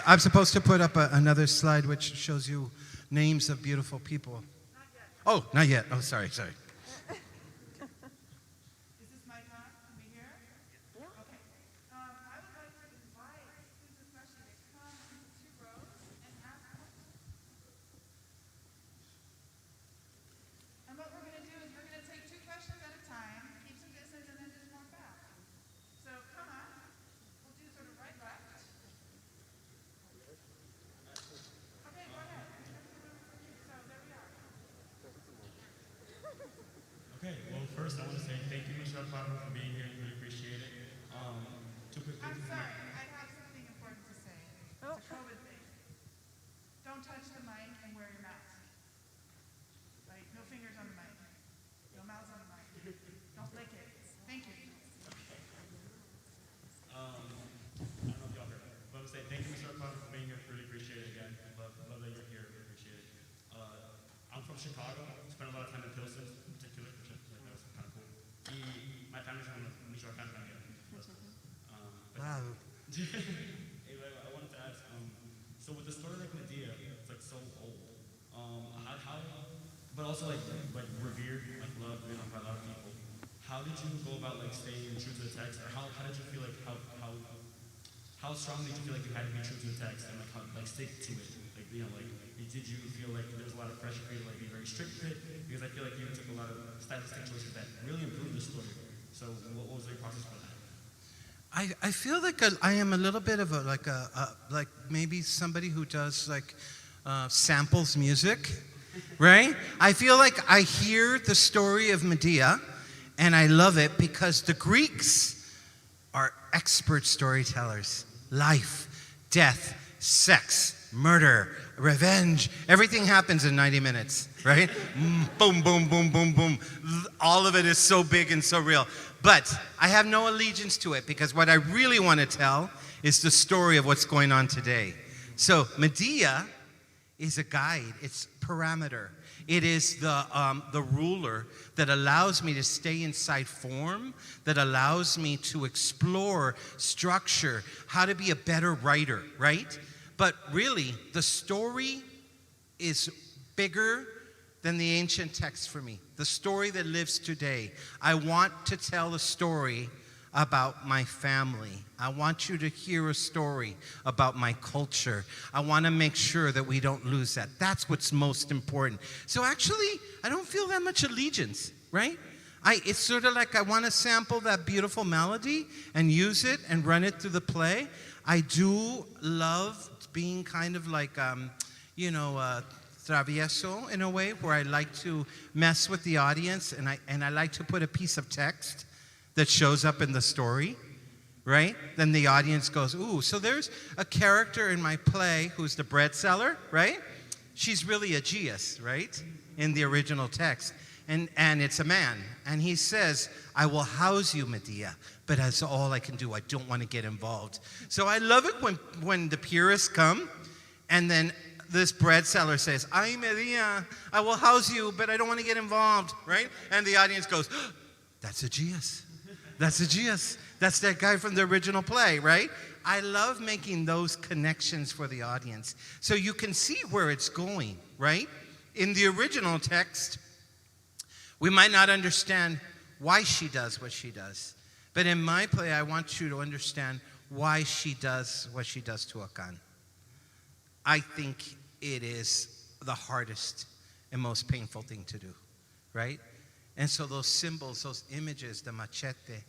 I'm supposed to put up another slide which shows you names of beautiful people. Not yet. Oh, not yet. Oh, sorry. Is this my time? Can we hear? Yeah. Okay. I would like to invite students especially to come into 2 rows and ask questions. And what we're going to do is we're going to take 2 questions at a time, keep some distance, and then just walk back. So come on. We'll do sort of right, left. Okay, go ahead. So there we are. Okay, well, first I want to say thank you, Luis Alfaro, for being here. Really appreciate it. Two quick I'm things. sorry, I have something important to say. It's a COVID thing. Don't touch the mic and wear your mask. Right? No fingers on the mic. No mouths on the mic. Don't lick it. Thank you. I don't know if y'all heard, but I want to say thank you, Luis Alfaro, for being here. Really appreciate it again. Love that you're here. Really appreciate it. I'm from Chicago. Spent a lot of time in Pilsen, in particular, which I thought was kind of cool. My family's from New York, kind of Wow. Hey, I wanted to ask, so with the story like Medea, it's like so old. How but also like revered, like loved, by a lot of people. How did you go about like staying true to the text, or how did you feel like how strongly did you feel like you had to be true to the text and like stick to it? Like did you feel like there was a lot of pressure for you to like be very strict with it? Because I feel like you took a lot of stylistic choices that really improved the story. So what was your process for that? I feel like I am a little bit of like maybe somebody who does like samples music, right? I feel like I hear the story of Medea and I love it because the Greeks are expert storytellers. Life, death, sex, murder, revenge, everything happens in 90 minutes, right? Boom, boom, boom, boom, boom. All of it is so big and so real. But I have no allegiance to it because what I really want to tell is the story of what's going on today. So Medea is a guide. It's parameter. It is the ruler that allows me to stay inside form, that allows me to explore structure, how to be a better writer, right? But really, the story is bigger than the ancient text for me. The story that lives today. I want to tell a story about my family. I want you to hear a story about my culture. I want to make sure that we don't lose that. That's what's most important. So actually, I don't feel that much allegiance, right? It's sort of like I want to sample that beautiful melody and use it and run it through the play. I do love being kind of like, travieso in a way, where I like to mess with the audience and I like to put a piece of text that shows up in the story, right? Then the audience goes, ooh, so there's a character in my play who's the bread seller, right? She's really Aegeus, right? In the original text. And it's a man. And he says, I will house you, Medea, but that's all I can do. I don't want to get involved. So I love it when the purists come and then this bread seller says, Ay, Medea, I will house you, but I don't want to get involved, right? And the audience goes, oh, that's Aegeus. That's Aegeus. That's that guy from the original play, right? I love making those connections for the audience. So you can see where it's going, right? In the original text, we might not understand why she does what she does. But in my play, I want you to understand why she does what she does to Akan. I think it is the hardest and most painful thing to do, right? And so those symbols, those images, the machete,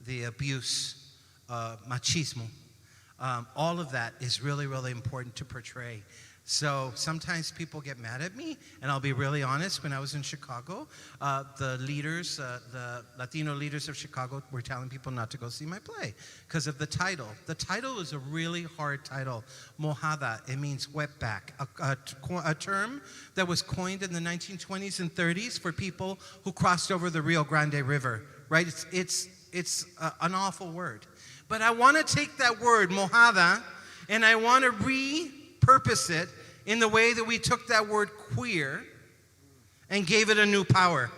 the abuse, machismo, All of that is really, really important to portray. So sometimes people get mad at me, and I'll be really honest. When I was in Chicago, the leaders, the Latino leaders of Chicago were telling people not to go see my play because of the title. The title is a really hard title, Mojada. It means wetback, a term that was coined in the 1920s and 30s for people who crossed over the Rio Grande River, right? It's an awful word. But I want to take that word, Mojada, and I want to repurpose it in the way that we took that word queer and gave it a new power.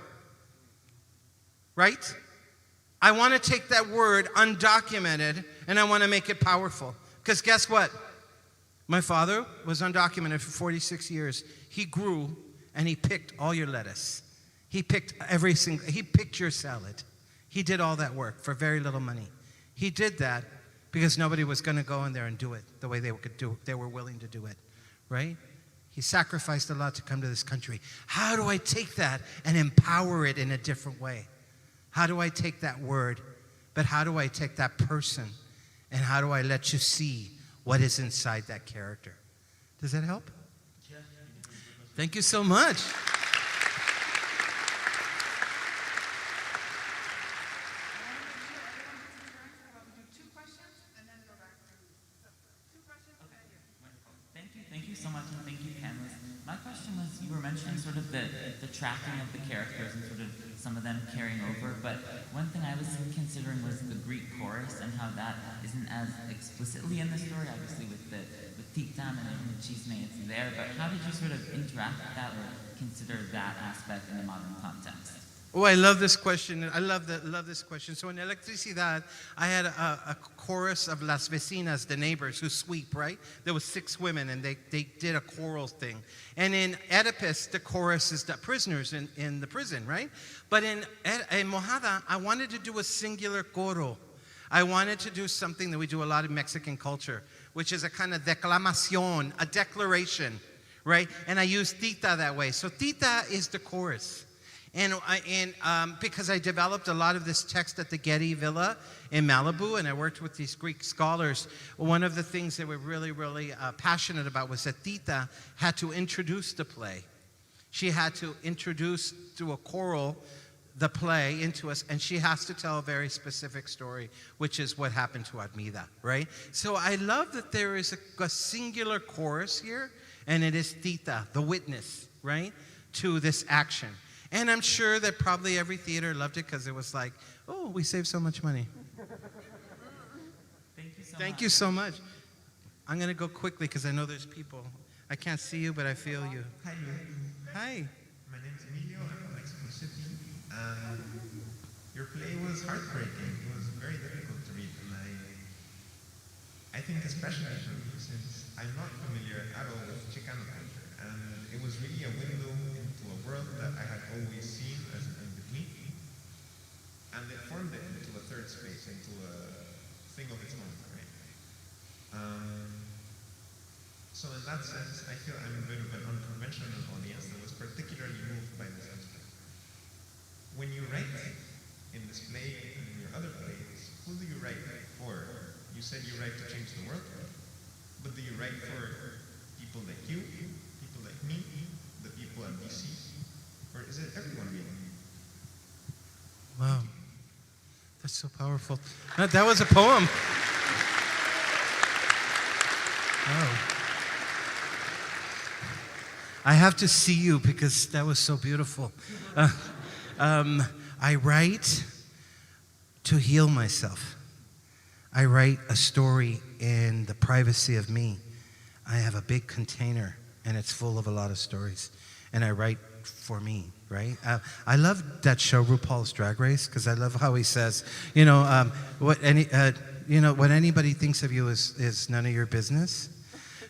Right? I want to take that word undocumented and I want to make it powerful. Because guess what? My father was undocumented for 46 years. He grew and he picked all your lettuce. He picked he picked your salad. He did all that work for very little money. He did that because nobody was going to go in there and do it the way they were willing to do it, right? He sacrificed a lot to come to this country. How do I take that and empower it in a different way? How do I take that word, but how do I take that person, and how do I let you see what is inside that character? Does that help? Yeah. Thank you so much. Thank you so much, and thank you, panelists. My question was, you were mentioning sort of the tracking of the characters and sort of some of them carrying over, but one thing I was considering was the Greek chorus and how that isn't as explicitly in the story, obviously with Titan and Chisme, it's there, but how did you sort of interact with that or consider that aspect in a modern context? Oh, I love this question. I love this question. So in Electricidad, I had a chorus of las vecinas, the neighbors who sweep, right? There was 6 women, and they did a choral thing. And in Oedipus, the chorus is the prisoners in the prison, right? But in Mojada, I wanted to do a singular coro. I wanted to do something that we do a lot in Mexican culture, which is a kind of declamación, a declaration, right? And I use Tita that way. So Tita is the chorus. And because I developed a lot of this text at the Getty Villa in Malibu, and I worked with these Greek scholars, one of the things they were really, really passionate about was that Tita had to introduce the play. She had to introduce through a choral the play into us, and she has to tell a very specific story, which is what happened to Armida, right? So I love that there is a singular chorus here, and it is Tita, the witness, right, to this action. And I'm sure that probably every theater loved it because it was like, oh, we saved so much money. Thank you so much. I'm going to go quickly because I know there's people. I can't see you, but I feel you. Hi. Hi. My name is Emilio. I'm from Mexico City. Your play was heartbreaking. It was very difficult to read. And I think especially for me, since I'm not familiar at all with Chicano culture. And it was really a window into a world that I had always seen as an in-between. And it formed it into a third space, into a thing of its own, right? So in that sense, I feel I'm a bit of an unconventional audience that was particularly moved by this aspect. When you write in this play and in your other plays, who do you write for? You said you write to change the world, but do you write for people like you, people like me, the people at DC, or is it everyone really? Wow. That's so powerful. That was a poem. Oh. I have to see you because that was so beautiful. I write to heal myself. I write a story in the privacy of me. I have a big container and it's full of a lot of stories. And I write for me, right? I love that show, RuPaul's Drag Race, because I love how he says, what anybody thinks of you is none of your business.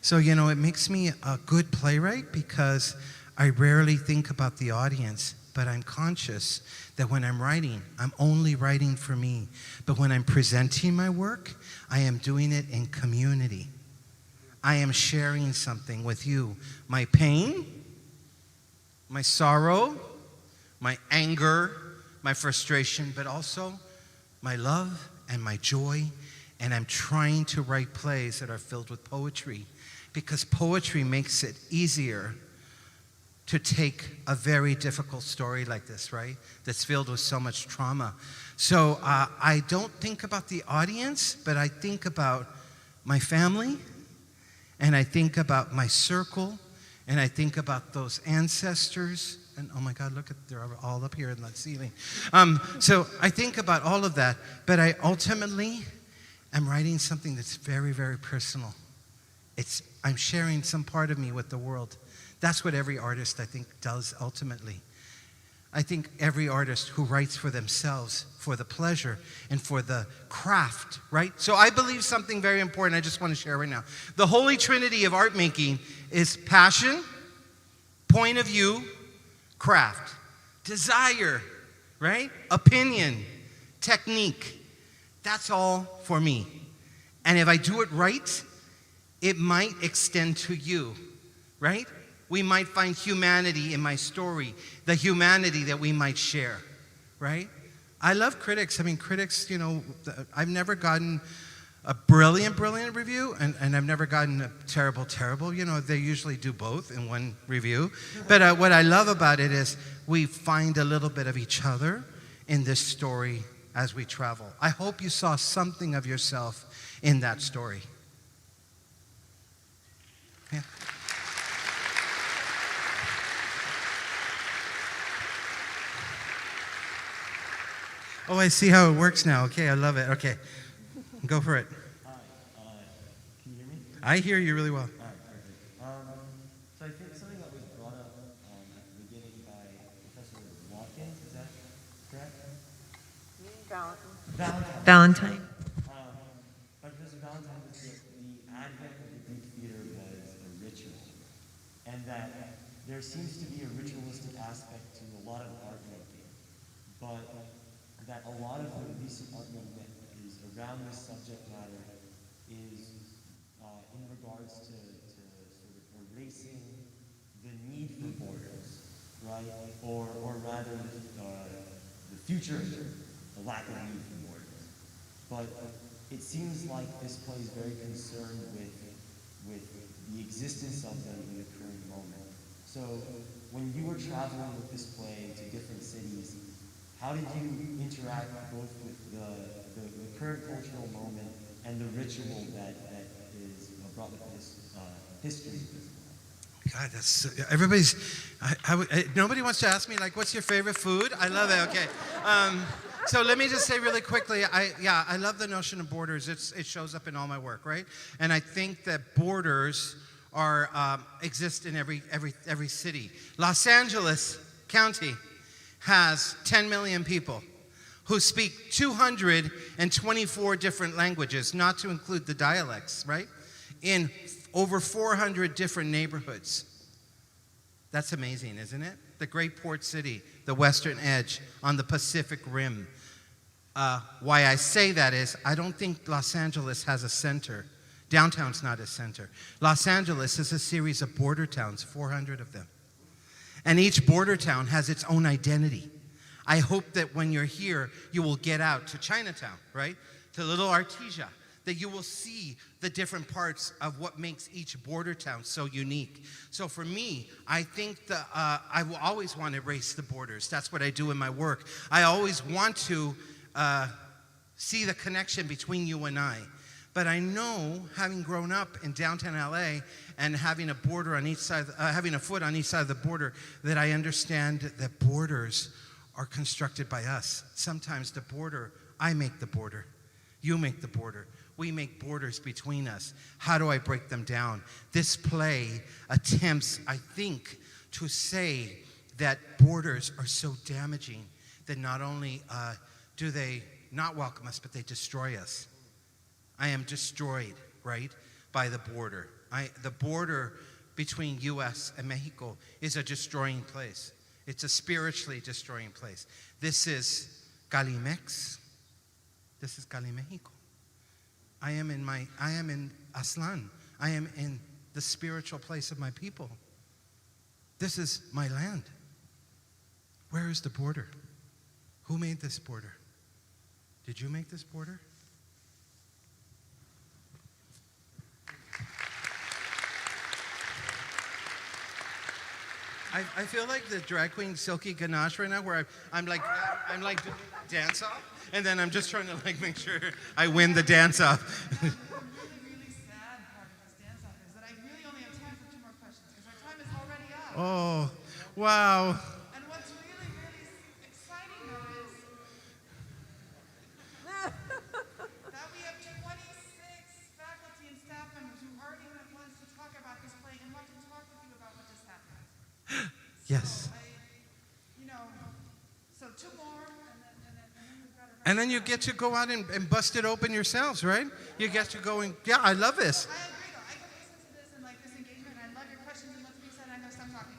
So, it makes me a good playwright because I rarely think about the audience, but I'm conscious that when I'm writing, I'm only writing for me. But when I'm presenting my work, I am doing it in community. I am sharing something with you. My pain, my sorrow, my anger, my frustration, but also my love and my joy And I'm trying to write plays that are filled with poetry, because poetry makes it easier to take a very difficult story like this, right? That's filled with so much trauma. So I don't think about the audience, but I think about my family, and I think about my circle, and I think about those ancestors. And oh my God, look, they're all up here in that ceiling. So I think about all of that, but I ultimately am writing something that's very, very personal. I'm sharing some part of me with the world. That's what every artist, I think, does ultimately. I think every artist who writes for themselves, for the pleasure, and for the craft, right? So I believe something very important I just want to share right now. The holy trinity of art making is passion, point of view, craft, desire, right? Opinion, technique. That's all for me. And if I do it right, it might extend to you, right? We might find humanity in my story, the humanity that we might share, right? I love critics. I mean, critics, I've never gotten a brilliant review, and I've never gotten a terrible. They usually do both in one review. But what I love about it is we find a little bit of each other in this story as we travel. I hope you saw something of yourself in that story. Yeah. Oh, I see how it works now. Okay, I love it. Okay, go for it. Can you hear me? I hear you really well. All right, perfect. So I think something that was brought up at the beginning by Professor Watkins, is that correct? Valentine. By Professor Valentine was that the advent of the Greek theater was a ritual, and that there seems to be a ritualistic aspect to a lot of art making, but that a lot of the recent art movement is around this subject matter is in regards to sort of erasing the need for borders, right? Or rather, the future, the lack of need for borders. But it seems like this play is very concerned with the existence of them in the current moment. So when you were traveling with this play to different cities, how did you interact both with the current cultural moment and the ritual that is brought with this history? God, that's nobody wants to ask me, like, what's your favorite food? I love it. Okay. So let me just say really quickly, I love the notion of borders. It shows up in all my work, right? And I think that borders exist in every city. Los Angeles County has 10 million people who speak 224 different languages, not to include the dialects, right? In over 400 different neighborhoods. That's amazing, isn't it? The great port city, the western edge on the Pacific Rim. Why I say that is I don't think Los Angeles has a center. Downtown's not a center. Los Angeles is a series of border towns, 400 of them. And each border town has its own identity. I hope that when you're here, you will get out to Chinatown, right? To Little Artesia, that you will see the different parts of what makes each border town so unique. So for me, I think that I will always want to erase the borders. That's what I do in my work. I always want to see the connection between you and I. But I know, having grown up in downtown LA and having a border on each side, having a foot on each side of the border, that I understand that borders are constructed by us. Sometimes the border, I make the border. You make the border. We make borders between us. How do I break them down? This play attempts, I think, to say that borders are so damaging that not only do they not welcome us, but they destroy us. I am destroyed, right, by the border. The border between U.S. and Mexico is a destroying place. It's a spiritually destroying place. This is Calimex. This is Cali, Mexico. I am in Aslan. I am in the spiritual place of my people. This is my land. Where is the border? Who made this border? Did you make this border? I feel like the drag queen Silky Ganache right now, where I'm like doing the dance off, and then I'm just trying to like make sure I win the dance off. The really sad part of this dance off is that I really only have time for 2 more questions because our time is already up. Oh, wow. And what's really, really exciting though is that we have 26 faculty and staff members who already want to talk about this play and want to talk with you about what just happened. Yes. So 2 more, and then we've got to. And then you get to go out and bust it open yourselves, right? You get to go and, yeah, I love this. I agree though. I could listen to this and like this engagement. I love your questions and what's being said. I'm gonna stop talking.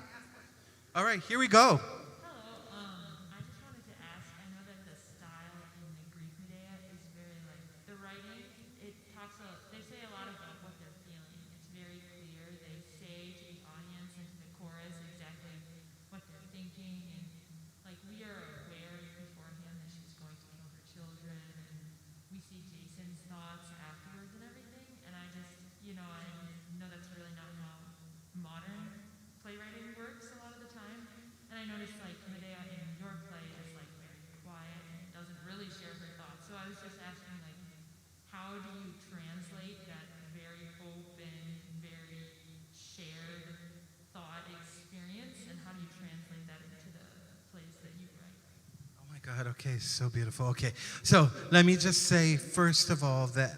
All right, here we go. Hello, I just wanted to ask, I know that the style in the Greek Medea is very like, the writing, they say a lot about what they're feeling. It's very clear. They say to the audience and to the chorus exactly what they're thinking. And like we are aware beforehand that she's going to kill her children. And we see Jason's thoughts afterwards and everything. And I just, I know that's really not how modern playwriting works a lot of the time. And I noticed like Medea in your play is like very quiet and doesn't really share her thoughts. So I was just asking like, how do you translate that very open, very shared thought experience, and how do you translate that into the plays that you write? Oh my God, okay, so beautiful. Okay, so let me just say, first of all, that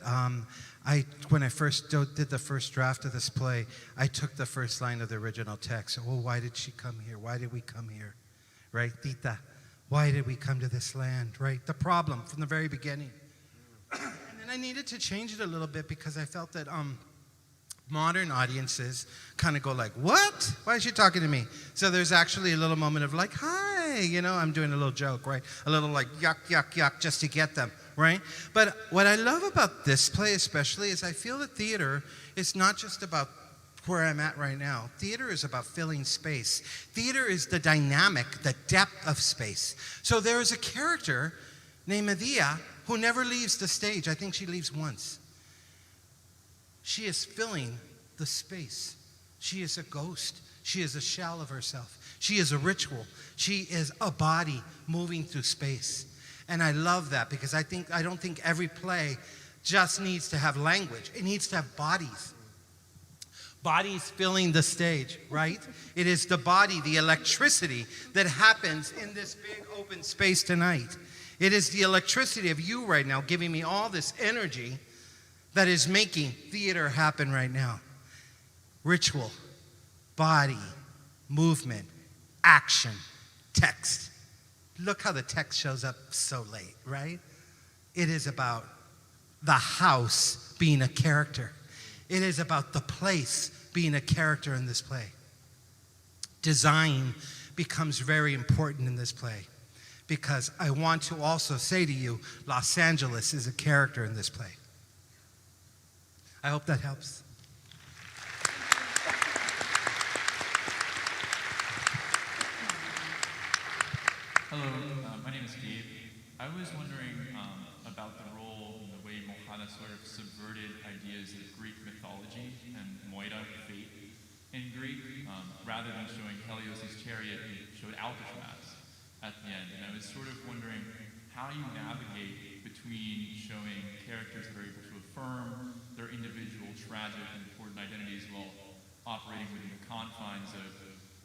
when I first did the first draft of this play, I took the first line of the original text. Well, why did she come here? Why did we come here? Right, Tita? Why did we come to this land? Right, the problem from the very beginning. And then I needed to change it a little bit because I felt that modern audiences kind of go like, what? Why is she talking to me? So there's actually a little moment of like, hi, I'm doing a little joke, right? A little like yuck, yuck, yuck, just to get them, right? But what I love about this play especially is I feel that theater is not just about where I'm at right now. Theater is about filling space. Theater is the dynamic, the depth of space. So there is a character named Medea who never leaves the stage. I think she leaves once. She is filling the space. She is a ghost. She is a shell of herself. She is a ritual. She is a body moving through space. And I love that because I don't think every play just needs to have language. It needs to have bodies. Bodies filling the stage, right? It is the body, the electricity that happens in this big open space tonight. It is the electricity of you right now giving me all this energy that is making theater happen right now. Ritual, body, movement, action, text. Look how the text shows up so late, right? It is about the house being a character. It is about the place being a character in this play. Design becomes very important in this play because I want to also say to you, Los Angeles is a character in this play. I hope that helps. Hello, my name is Gabe. I was wondering about the role and the way Mojada sort of subverted ideas of Greek mythology and Mojada, fate, in Greek. Rather than showing Helios' chariot, it showed Alcatraz at the end. And I was sort of wondering how you navigate between showing characters that are able to affirm their individual tragic and important identities while operating within the confines of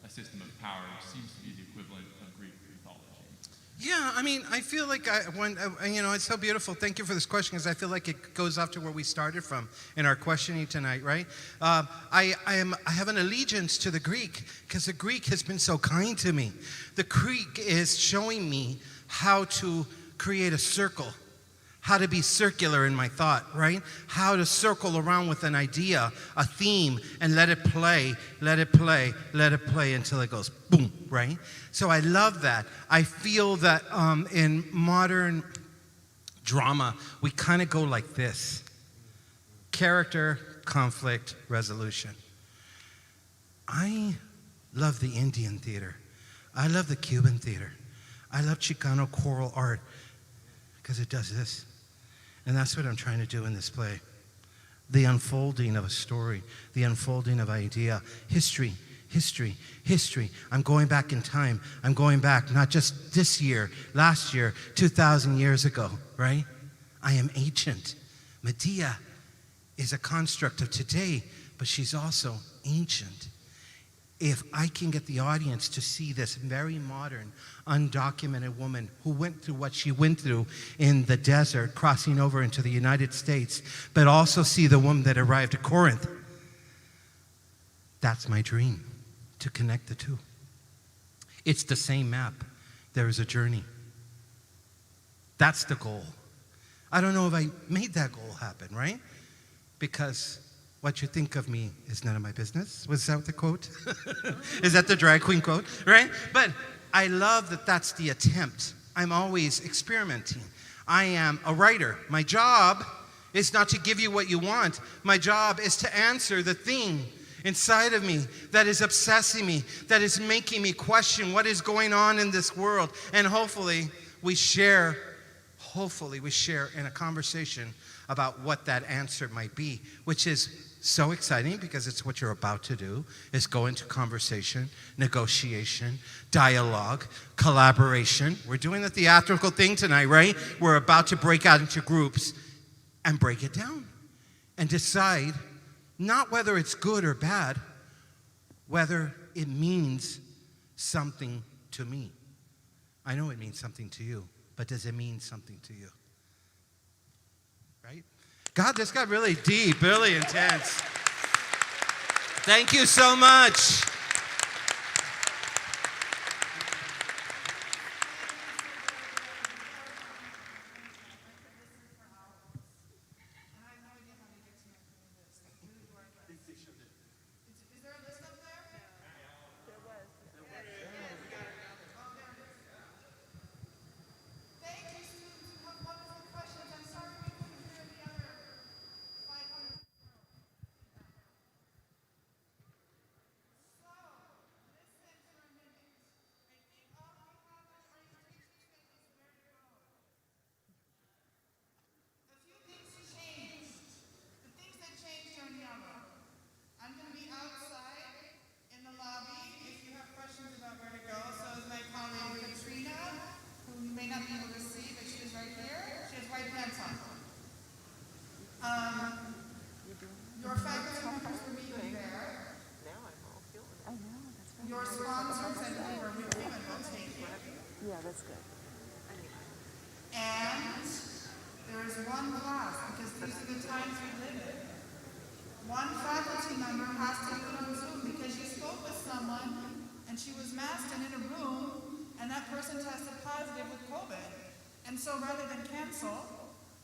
a system of power, which seems to be the equivalent of Greek mythology. Yeah, I mean, I feel like it's so beautiful. Thank you for this question because I feel like it goes off to where we started from in our questioning tonight, right? I have an allegiance to the Greek because the Greek has been so kind to me. The Greek is showing me how to create a circle, how to be circular in my thought, right? How to circle around with an idea, a theme, and let it play, let it play, let it play until it goes boom, right? So I love that. I feel that in modern drama, we kind of go like this. Character, conflict, resolution. I love the Indian theater. I love the Cuban theater. I love Chicano choral art because it does this. And that's what I'm trying to do in this play. The unfolding of a story, the unfolding of idea. History history, history. I'm going back in time. I'm going back not just this year, last year, 2,000 years ago, right? I am ancient. Medea is a construct of today, but she's also ancient. If I can get the audience to see this very modern, undocumented woman who went through what she went through in the desert, crossing over into the United States, but also see the woman that arrived at Corinth, that's my dream, to connect the two. It's the same map. There is a journey. That's the goal. I don't know if I made that goal happen, right? Because what you think of me is none of my business. Was that the quote? Is that the drag queen quote, right? But I love that that's the attempt. I'm always experimenting. I am a writer. My job is not to give you what you want. My job is to answer the thing inside of me that is obsessing me, that is making me question what is going on in this world. And hopefully we share in a conversation about what that answer might be, which is so exciting because it's what you're about to do, is go into conversation, negotiation, dialogue, collaboration. We're doing the theatrical thing tonight, right? We're about to break out into groups and break it down and decide not whether it's good or bad, whether it means something to me. I know it means something to you, but does it mean something to you? Right? God, this got really deep, really intense. Thank you so much.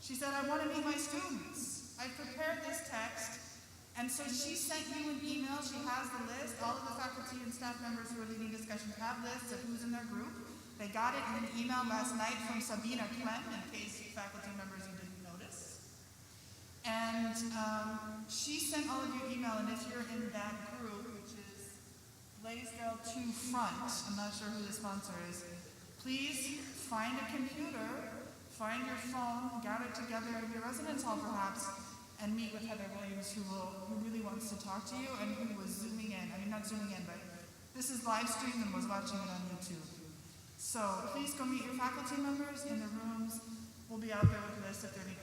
She said, I want to meet my students. I prepared this text. And so she sent you an email. She has the list. All of the faculty and staff members who are leading discussions have lists of who's in their group. They got it in an email last night from Sabina Clem, in case faculty members you didn't notice. And she sent all of you an email. And if you're in that group, which is Blaisdell 2 Front, I'm not sure who the sponsor is, please find a computer, find your phone, gather together in your residence hall perhaps, and meet with Heather Williams, who really wants to talk to you and who was zooming in. I mean, not zooming in, but this is live streamed and was watching it on YouTube. So please go meet your faculty members in the rooms. We'll be out there with lists if there are any